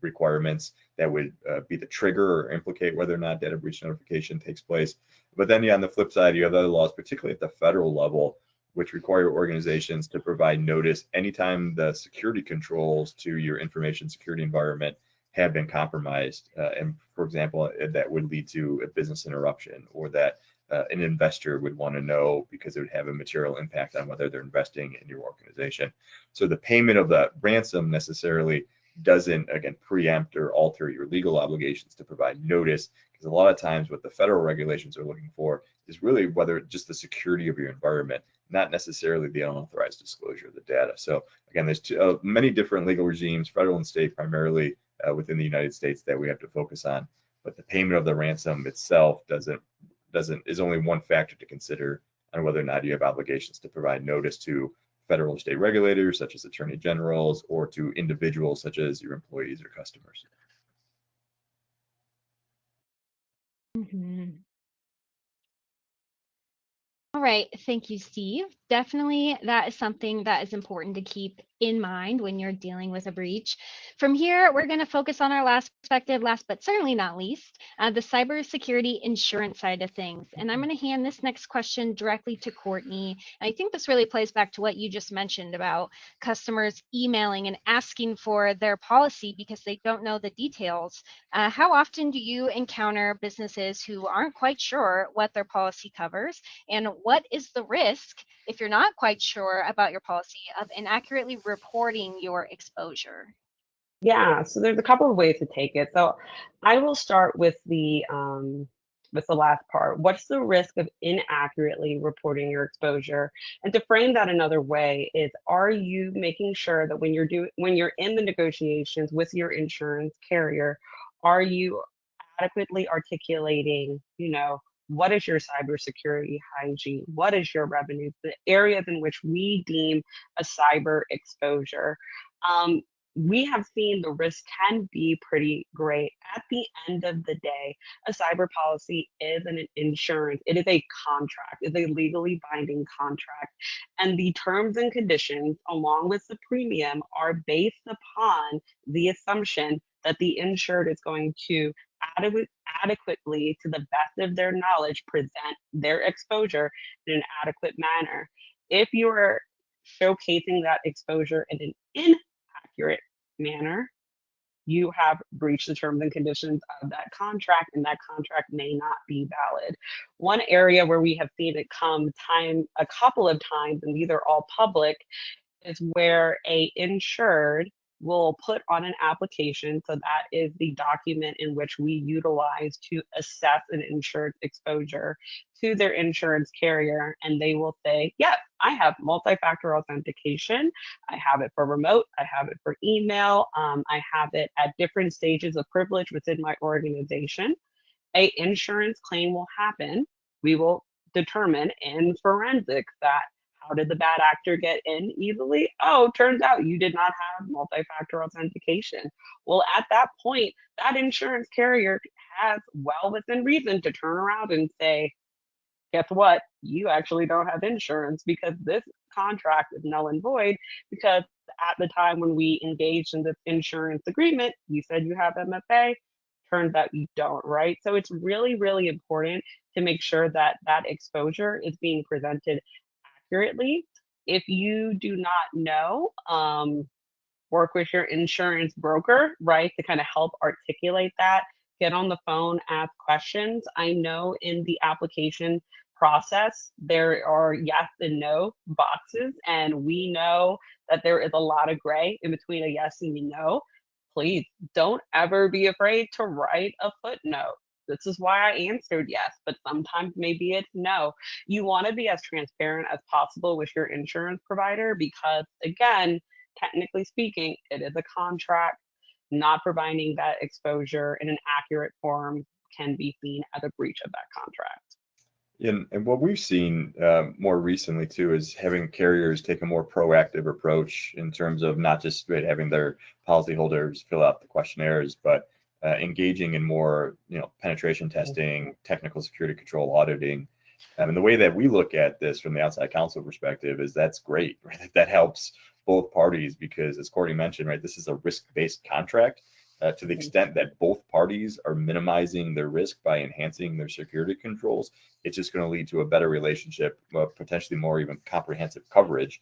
requirements that would be the trigger or implicate whether or not data breach notification takes place. But then on the flip side, you have other laws, particularly at the federal level, which require organizations to provide notice anytime the security controls to your information security environment have been compromised. And for example, that would lead to a business interruption, or that an investor would want to know because it would have a material impact on whether they're investing in your organization. So the payment of the ransom necessarily doesn't, again, preempt or alter your legal obligations to provide notice, because a lot of times what the federal regulations are looking for is really whether just the security of your environment, not necessarily the unauthorized disclosure of the data. So again, there's many different legal regimes, federal and state, primarily within the United States, that we have to focus on. But the payment of the ransom itself is only one factor to consider on whether or not you have obligations to provide notice to federal or state regulators, such as attorney generals, or to individuals such as your employees or customers. Mm-hmm. All right, thank you, Steve. Definitely, that is something that is important to keep in mind when you're dealing with a breach. From here, we're going to focus on our last perspective, last but certainly not least, the cybersecurity insurance side of things. And I'm going to hand this next question directly to Courtney. And I think this really plays back to what you just mentioned about customers emailing and asking for their policy because they don't know the details. How often do you encounter businesses who aren't quite sure what their policy covers? And what is the risk, if you're not quite sure about your policy, of inaccurately reporting your exposure? Yeah, so there's a couple of ways to take it. So I will start with the last part. What's the risk of inaccurately reporting your exposure? And to frame that another way is, are you making sure that when you're in the negotiations with your insurance carrier, are you adequately articulating, what is your cybersecurity hygiene? What is your revenue? The areas in which we deem a cyber exposure. Um, we have seen the risk can be pretty great. At the end of the day, a cyber policy is an insurance. It is a contract. It's a legally binding contract. And the terms and conditions, along with the premium, are based upon the assumption that the insured is going to adequately, to the best of their knowledge, present their exposure in an adequate manner. If you are showcasing that exposure in an inaccurate manner, you have breached the terms and conditions of that contract, and that contract may not be valid. One area where we have seen it come a couple of times, and these are all public, is where a insured will put on an application. So that is the document in which we utilize to assess an insured's exposure to their insurance carrier. And they will say, yes, I have multi-factor authentication. I have it for remote. I have it for email. I have it at different stages of privilege within my organization. A insurance claim will happen. We will determine in forensics that how did the bad actor get in easily? Oh, turns out you did not have multi-factor authentication. Well, at that point, that insurance carrier has well within reason to turn around and say, guess what? You actually don't have insurance because this contract is null and void, because at the time when we engaged in this insurance agreement, you said you have MFA. Turns out you don't, right? So it's really, really important to make sure that that exposure is being presented accurately. If you do not know, work with your insurance broker, right, to kind of help articulate that. Get on the phone, ask questions. I know in the application process, there are yes and no boxes, and we know that there is a lot of gray in between a yes and a no. Please don't ever be afraid to write a footnote. This is why I answered yes, but sometimes maybe it's no. You want to be as transparent as possible with your insurance provider because, again, technically speaking, it is a contract. Not providing that exposure in an accurate form can be seen as a breach of that contract. And what we've seen more recently too is having carriers take a more proactive approach in terms of not just having their policyholders fill out the questionnaires, but engaging in more, penetration testing, technical security control auditing. And the way that we look at this from the outside counsel perspective is that's great, right? That helps both parties because, as Courtney mentioned, right, this is a risk-based contract. To the extent that both parties are minimizing their risk by enhancing their security controls, it's just going to lead to a better relationship, potentially more even comprehensive coverage,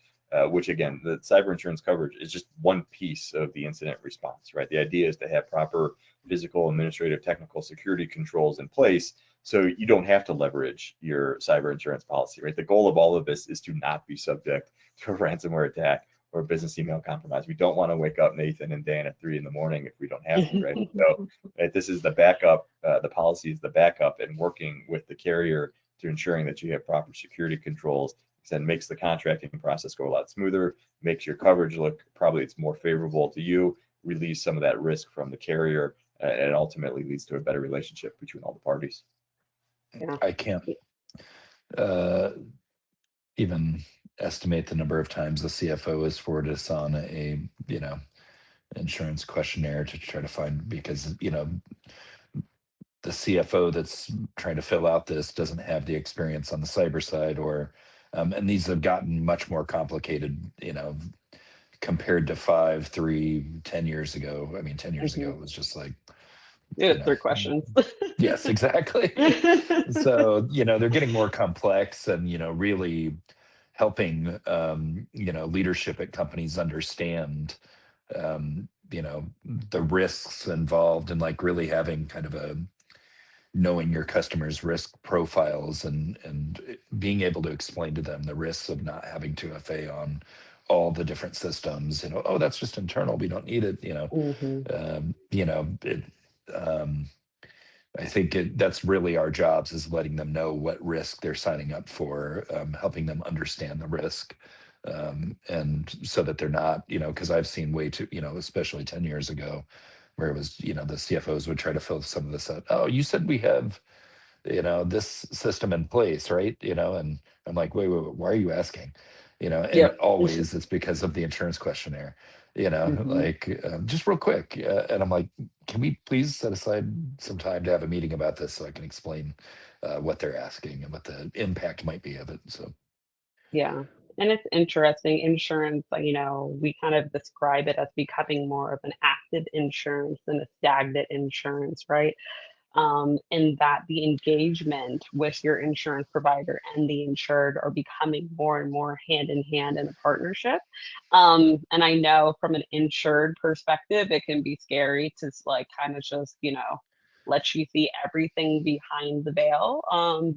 which again, the cyber insurance coverage is just one piece of the incident response, right? The idea is to have proper physical, administrative, technical security controls in place so you don't have to leverage your cyber insurance policy, right? The goal of all of this is to not be subject to a ransomware attack or business email compromise. We don't want to wake up Nathan and Dan at 3 a.m. if we don't have to, right? So right, this is the backup. The policy is the backup, and working with the carrier to ensuring that you have proper security controls then makes the contracting process go a lot smoother, makes your coverage look probably it's more favorable to you, release some of that risk from the carrier, and ultimately leads to a better relationship between all the parties. Yeah. I can't even estimate the number of times the CFO has forwarded us on a, insurance questionnaire to try to find, because, the CFO that's trying to fill out this doesn't have the experience on the cyber side, or, and these have gotten much more complicated, compared to 5, 3, 10 years ago. I mean, 10 years ago, it was just like, Yeah, 3 questions. Yes, exactly. So, they're getting more complex and, really helping, leadership at companies understand, the risks involved, and like really having kind of a knowing your customers' risk profiles and being able to explain to them the risks of not having 2FA on all the different systems. Oh, that's just internal. We don't need it. I think that's really our jobs, is letting them know what risk they're signing up for, helping them understand the risk, and so that they're not, because I've seen way too, especially 10 years ago, where it was, the CFOs would try to fill some of this out. Oh, you said we have, this system in place, right? And I'm like, wait, why are you asking? And Yep. always it's because of the insurance questionnaire. Hmm. like just real quick. And I'm like, can we please set aside some time to have a meeting about this so I can explain what they're asking and what the impact might be of it. So Yeah. And it's interesting. Insurance, we kind of describe it as becoming more of an active insurance than a stagnant insurance, right? And that the engagement with your insurance provider and the insured are becoming more and more hand in hand in a partnership. And I know from an insured perspective, it can be scary to like kind of just, let you see everything behind the veil.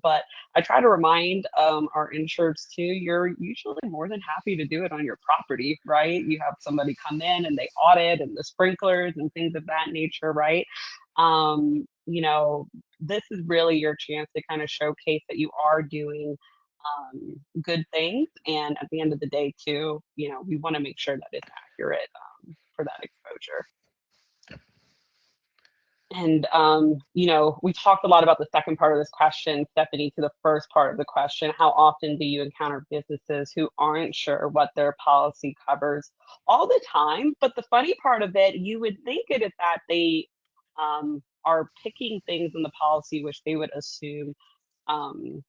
But I try to remind our insureds too, you're usually more than happy to do it on your property, right? You have somebody come in and they audit and the sprinklers and things of that nature, right? This is really your chance to kind of showcase that you are doing good things. And at the end of the day, too, we want to make sure that it's accurate for that exposure. And, we talked a lot about the second part of this question, Stephanie, to the first part of the question. How often do you encounter businesses who aren't sure what their policy covers? All the time. But the funny part of it, you would think it is that they are picking things in the policy which they would assume um,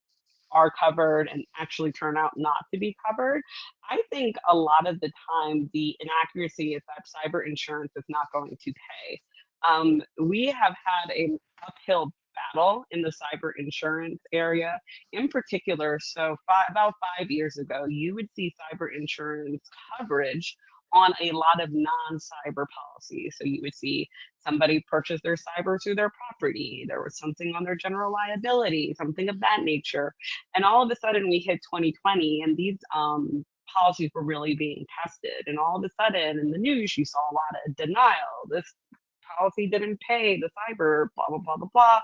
are covered and actually turn out not to be covered. I think a lot of the time the inaccuracy is that cyber insurance is not going to pay. We have had an uphill battle in the cyber insurance area in particular. So about 5 years ago, you would see cyber insurance coverage on a lot of non-cyber policies. So you would see somebody purchase their cyber through their property. There was something on their general liability, something of that nature. And all of a sudden we hit 2020 and these policies were really being tested. And all of a sudden in the news, you saw a lot of denial. This policy didn't pay the cyber, blah, blah, blah, blah, blah.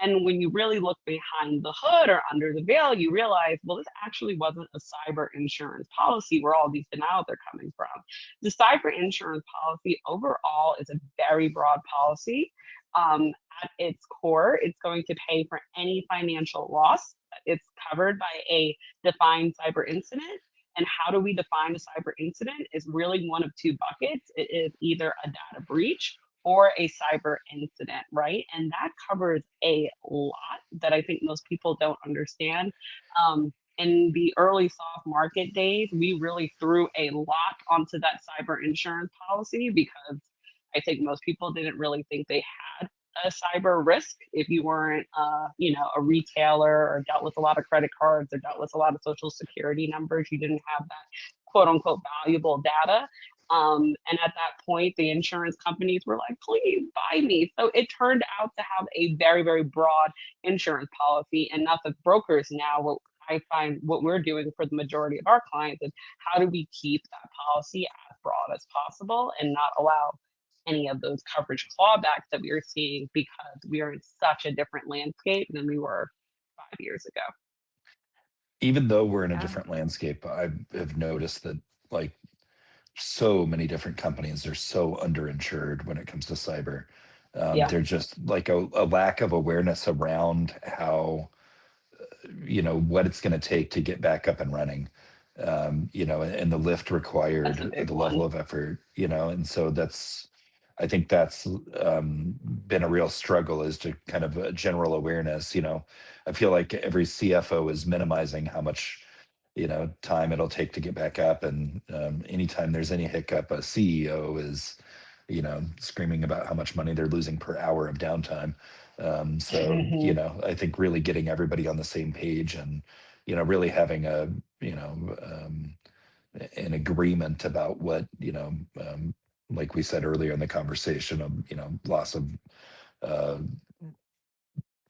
And when you really look behind the hood or under the veil, you realize, well, this actually wasn't a cyber insurance policy where all these denials are coming from. The cyber insurance policy overall is a very broad policy. At its core, it's going to pay for any financial loss. It's covered by a defined cyber incident. And how do we define a cyber incident is really one of two buckets. It is either a data breach or a cyber incident, right? And that covers a lot that I think most people don't understand. In the early soft market days, we really threw a lot onto that cyber insurance policy because I think most people didn't really think they had a cyber risk if you weren't, a retailer or dealt with a lot of credit cards or dealt with a lot of social security numbers. You didn't have that quote unquote valuable data. And at that point, the insurance companies were like, please buy me. So it turned out to have a very, very broad insurance policy. And not the brokers now, what I find what we're doing for the majority of our clients is how do we keep that policy as broad as possible and not allow any of those coverage clawbacks that we are seeing because we are in such a different landscape than we were 5 years ago. even though we're in a Yeah. different landscape, I have noticed that like so many different companies are so underinsured when it comes to cyber. Yeah. They're just like a lack of awareness around how, what it's going to take to get back up and running, and the lift That's a required, big the one. level of effort, and so I think that's been a real struggle is to kind of a general awareness. I feel like every CFO is minimizing how much, time it'll take to get back up. And anytime there's any hiccup, a CEO is, screaming about how much money they're losing per hour of downtime. So, Mhm. I think really getting everybody on the same page and, really having you know, um, an agreement about what, like we said earlier in the conversation of, loss of uh,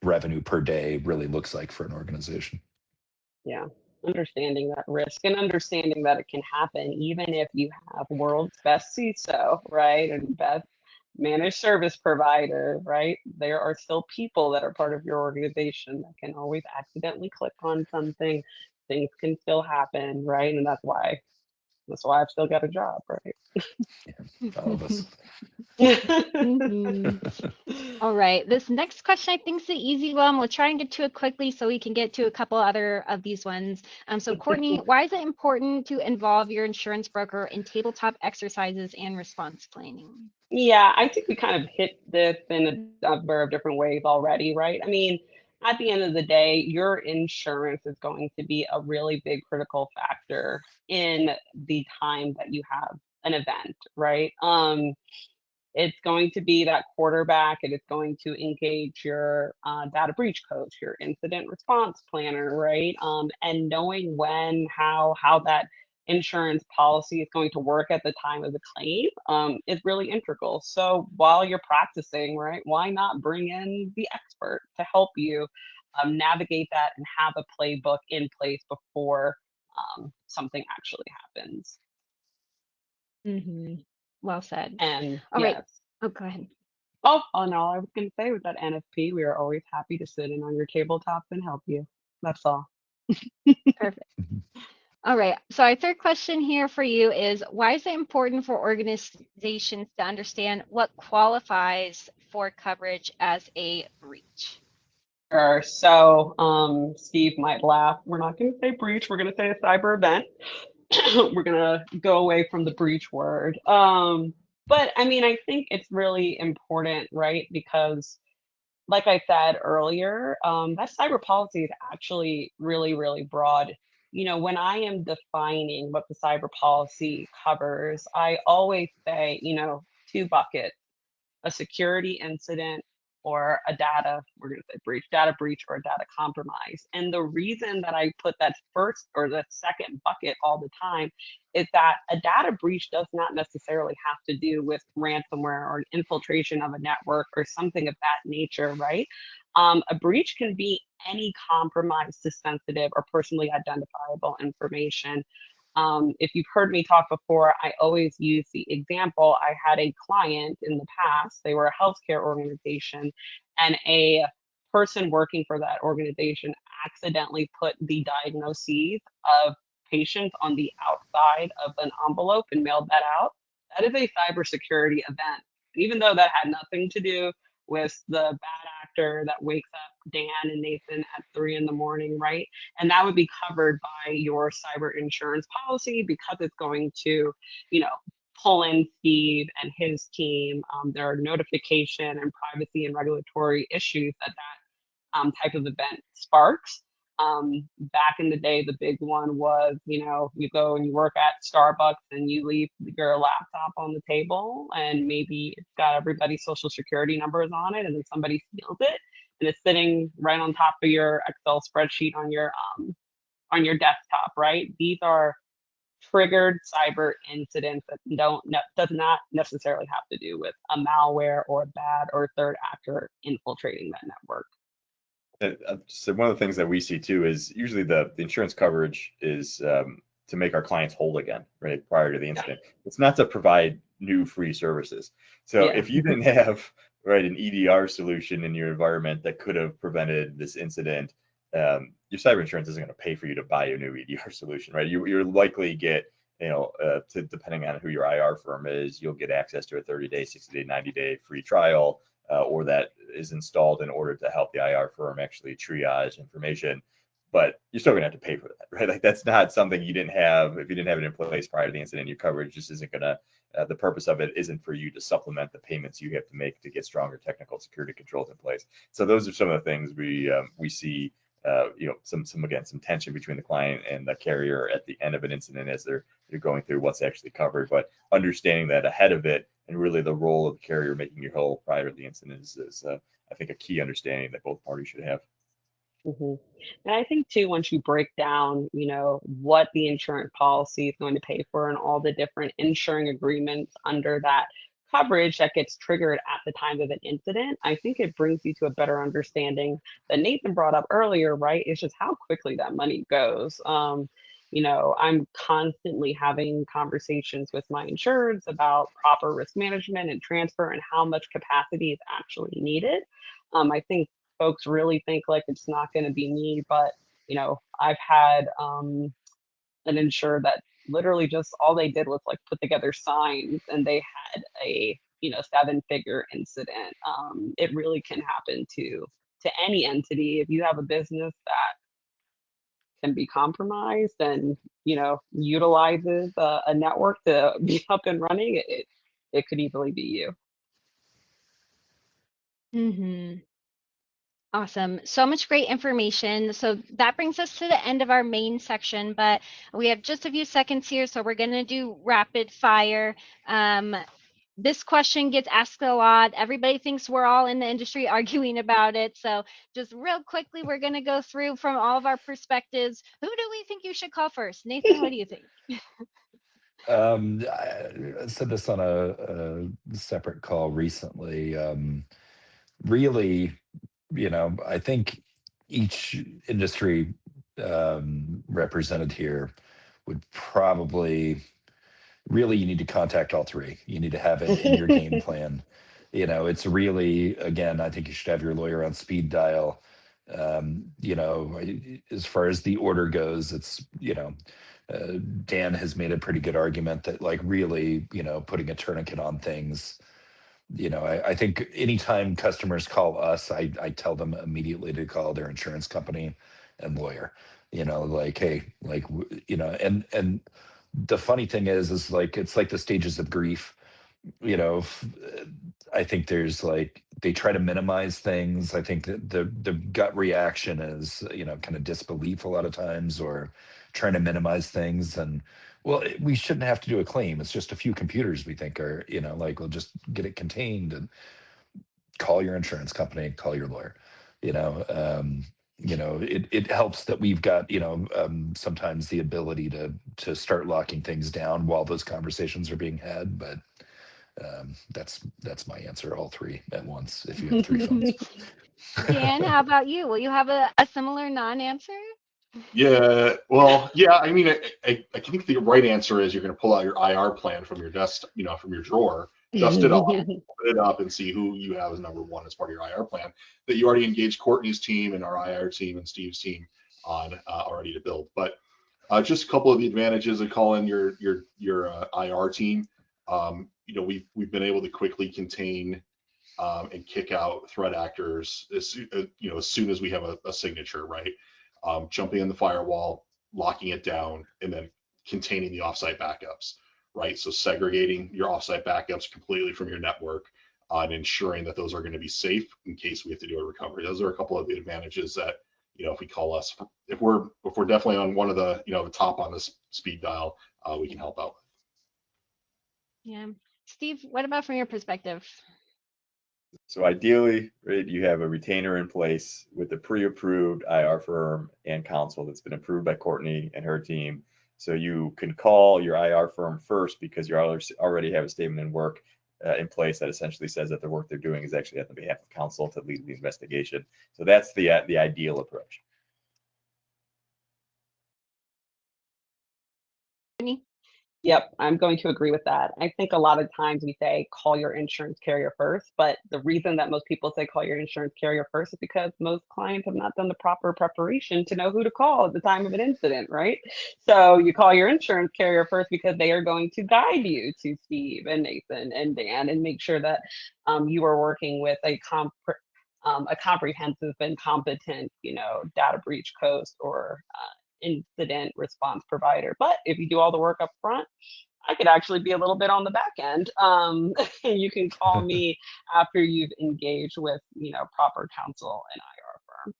revenue per day really looks like for an organization. Yeah, understanding that risk and understanding that it can happen even if you have world's best CISO, right? And best managed service provider, right? There are still people that are part of your organization that can always accidentally click on something. Things can still happen, right? And that's why That's why I've still got a job, right? All of us. Mhm. All right. This next question I think is the easy one. We'll try and get to it quickly so we can get to a couple other of these ones. So Courtney, why is it important to involve your insurance broker in tabletop exercises and response planning? Yeah, I think we kind of hit this in a number of different ways already, right? I mean, at the end of the day, your insurance is going to be a really big critical factor in the time that you have an event, right? It's going to be that quarterback. It is going to engage your data breach coach, your incident response planner, right? And knowing when, how that insurance policy is going to work at the time of the claim is really integral. So while you're practicing, right, why not bring in the expert to help you navigate that and have a playbook in place before something actually happens? Hmm. Well said. And All right. yes. Oh, go ahead. Oh, and all I was going to say with that NFP, we are always happy to sit in on your tabletops and help you. That's all. Perfect. All right. So our third question here for you is why is it important for organizations to understand what qualifies for coverage as a breach? Sure. So, Steve might laugh. We're not going to say breach. We're going to say a cyber event. We're going to go away from the breach word. But I mean, I think it's really important, right? Because like I said earlier, that cyber policy is actually really, really broad. You know, when I am defining what the cyber policy covers, I always say, you know, two buckets: a security incident or a data, we're going to say breach, data breach or a data compromise. And the reason that I put that first or the second bucket all the time is that a data breach does not necessarily have to do with ransomware or infiltration of a network or something of that nature, right? A breach can be any compromise to sensitive or personally identifiable information. If you've heard me talk before, I always use the example. I had a client in the past, they were a healthcare organization, and a person working for that organization accidentally put the diagnoses of patients on the outside of an envelope and mailed that out. That is a cybersecurity event. Even though that had nothing to do with the bad actor that wakes up Dan and Nathan at 3 in the morning, right? And that would be covered by your cyber insurance policy because it's going to, you know, pull in Steve and his team. There are notification and privacy and regulatory issues that type of event sparks. Back in the day, the big one was, you know, you go and you work at Starbucks and you leave your laptop on the table and maybe it's got everybody's social security numbers on it and then somebody steals it and it's sitting right on top of your Excel spreadsheet on your desktop, right? These are triggered cyber incidents that does not necessarily have to do with a malware or a bad or third actor infiltrating that network. So one of the things that we see too is usually the insurance coverage is to make our clients whole again, right, prior to the incident. Yeah. It's not to provide new free services. So if you didn't have, right, an EDR solution in your environment that could have prevented this incident, your cyber insurance isn't going to pay for you to buy a new EDR solution, right? You're likely get, you know, depending on who your IR firm is, you'll get access to a 30-day, 60-day, 90-day free trial. Or that is installed in order to help the IR firm actually triage information, but you're still gonna have to pay for that, right? Like that's not something you didn't have. If you didn't have it in place prior to the incident, your coverage just isn't gonna, the purpose of it isn't for you to supplement the payments you have to make to get stronger technical security controls in place. So those are some of the things we see, you know, some tension between the client and the carrier at the end of an incident as they're going through what's actually covered, but understanding that ahead of it and really the role of the carrier making you whole prior to the incident is I think, a key understanding that both parties should have. Mm-hmm. And I think too, once you break down, you know, what the insurance policy is going to pay for and all the different insuring agreements under that coverage that gets triggered at the time of an incident, I think it brings you to a better understanding that Nathan brought up earlier, right? It's just how quickly that money goes. You know, I'm constantly having conversations with my insureds about proper risk management and transfer and how much capacity is actually needed. I think folks really think like it's not going to be me, but you know, I've had an insured that literally just all they did was like put together signs, and they had a, you know, 7-figure incident. It really can happen to any entity. If you have a business that can be compromised and, you know, utilizes a network to be up and running, it could easily be you. Mm-hmm. Awesome. So much great information. So that brings us to the end of our main section, but we have just a few seconds here. So we're going to do rapid fire. This question gets asked a lot. Everybody thinks we're all in the industry arguing about it. So just real quickly, we're going to go through from all of our perspectives. Who do we think you should call first? Nathan, what do you think? I said this on a separate call recently. Really, you know, I think each industry represented here would probably really, you need to contact all three. You need to have it in your game plan. You know, it's really, again, I think you should have your lawyer on speed dial. You know, as far as the order goes, it's, you know, Dan has made a pretty good argument that, like, really, you know, putting a tourniquet on things, you know, I think anytime customers call us, I tell them immediately to call their insurance company and lawyer. You know, like, hey, like, you know, and the funny thing is like, it's like the stages of grief. You know, I think there's like, they try to minimize things. I think that the gut reaction is, you know, kind of disbelief a lot of times, or trying to minimize things. And well, we shouldn't have to do a claim. It's just a few computers we think are, you know, like, we'll just get it contained. And call your insurance company, call your lawyer. You know, it helps that we've got, you know, sometimes the ability to start locking things down while those conversations are being had. But that's my answer, all three at once, if you have three phones. Dan, how about you? Will you have a similar non-answer? Yeah, well, yeah. I mean, I think the right answer is you're going to pull out your IR plan from your desk, you know, from your drawer, dust it off, put it up, and see who you have as number one as part of your IR plan. That you already engaged Courtney's team and our IR team and Steve's team on already to build. But just a couple of the advantages of calling your IR team. You know, we've been able to quickly contain and kick out threat actors you know, as soon as we have a signature, right? Jumping in the firewall, locking it down, and then containing the offsite backups, right? So segregating your offsite backups completely from your network and ensuring that those are going to be safe in case we have to do a recovery. Those are a couple of the advantages that, you know, if we call us, if we're definitely on one of the, you know, the top on this speed dial, we can help out. Yeah. Steve, what about from your perspective? So ideally, right, you have a retainer in place with a pre-approved IR firm and counsel that's been approved by Courtney and her team. So you can call your IR firm first because you already have a statement in work in place that essentially says that the work they're doing is actually on behalf of counsel to lead the investigation. So that's the ideal approach. Yep, I'm going to agree with that. I think a lot of times we say call your insurance carrier first, but the reason that most people say call your insurance carrier first is because most clients have not done the proper preparation to know who to call at the time of an incident, right? So you call your insurance carrier first because they are going to guide you to Steve and Nathan and Dan and make sure that you are working with a comprehensive and competent, you know, data breach coast or incident response provider. But if you do all the work up front, I could actually be a little bit on the back end. You can call me after you've engaged with, you know, proper counsel and IR firm.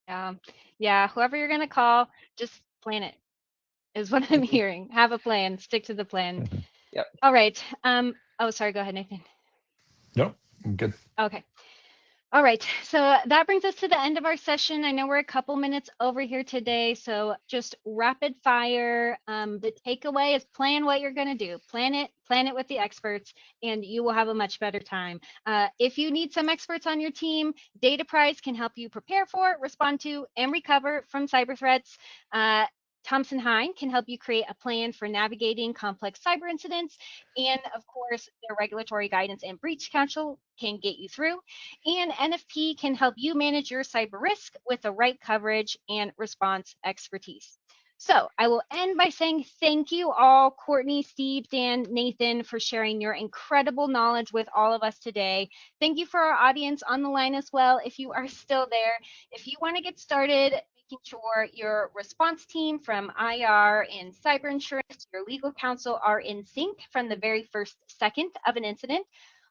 Yeah. Yeah. Whoever you're going to call, just plan it, is what I'm hearing. Have a plan, stick to the plan. Yep. All right. Oh, sorry. Go ahead, Nathan. No, I'm good. Okay. All right, so that brings us to the end of our session. I know we're a couple minutes over here today, so just rapid fire. The takeaway is plan what you're going to do. Plan it with the experts, and you will have a much better time. If you need some experts on your team, Data Prize can help you prepare for, respond to, and recover from cyber threats. Thompson Hine can help you create a plan for navigating complex cyber incidents. And of course, their regulatory guidance and breach counsel can get you through. And NFP can help you manage your cyber risk with the right coverage and response expertise. So I will end by saying thank you all, Courtney, Steve, Dan, Nathan, for sharing your incredible knowledge with all of us today. Thank you for our audience on the line as well. If you are still there, if you want to get started making sure your response team from IR and cyber insurance, your legal counsel are in sync from the very first second of an incident,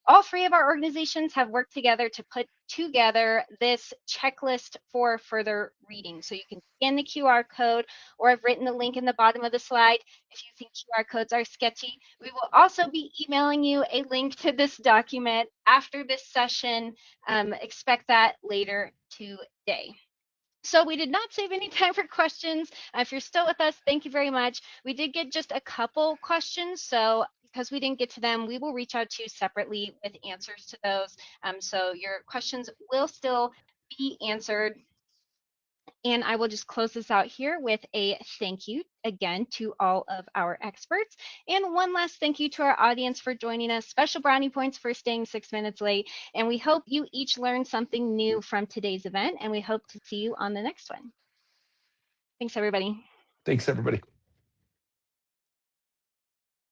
all three of our organizations have worked together to put together this checklist for further reading. So you can scan the QR code, or I've written the link in the bottom of the slide if you think QR codes are sketchy. We will also be emailing you a link to this document after this session. Expect that later today. So we did not save any time for questions. If you're still with us, thank you very much. We did get just a couple questions, so because we didn't get to them, we will reach out to you separately with answers to those. So your questions will still be answered. And I will just close this out here with a thank you again to all of our experts. And one last thank you to our audience for joining us. Special brownie points for staying 6 minutes late. And we hope you each learned something new from today's event. And we hope to see you on the next one. Thanks, everybody. Thanks, everybody.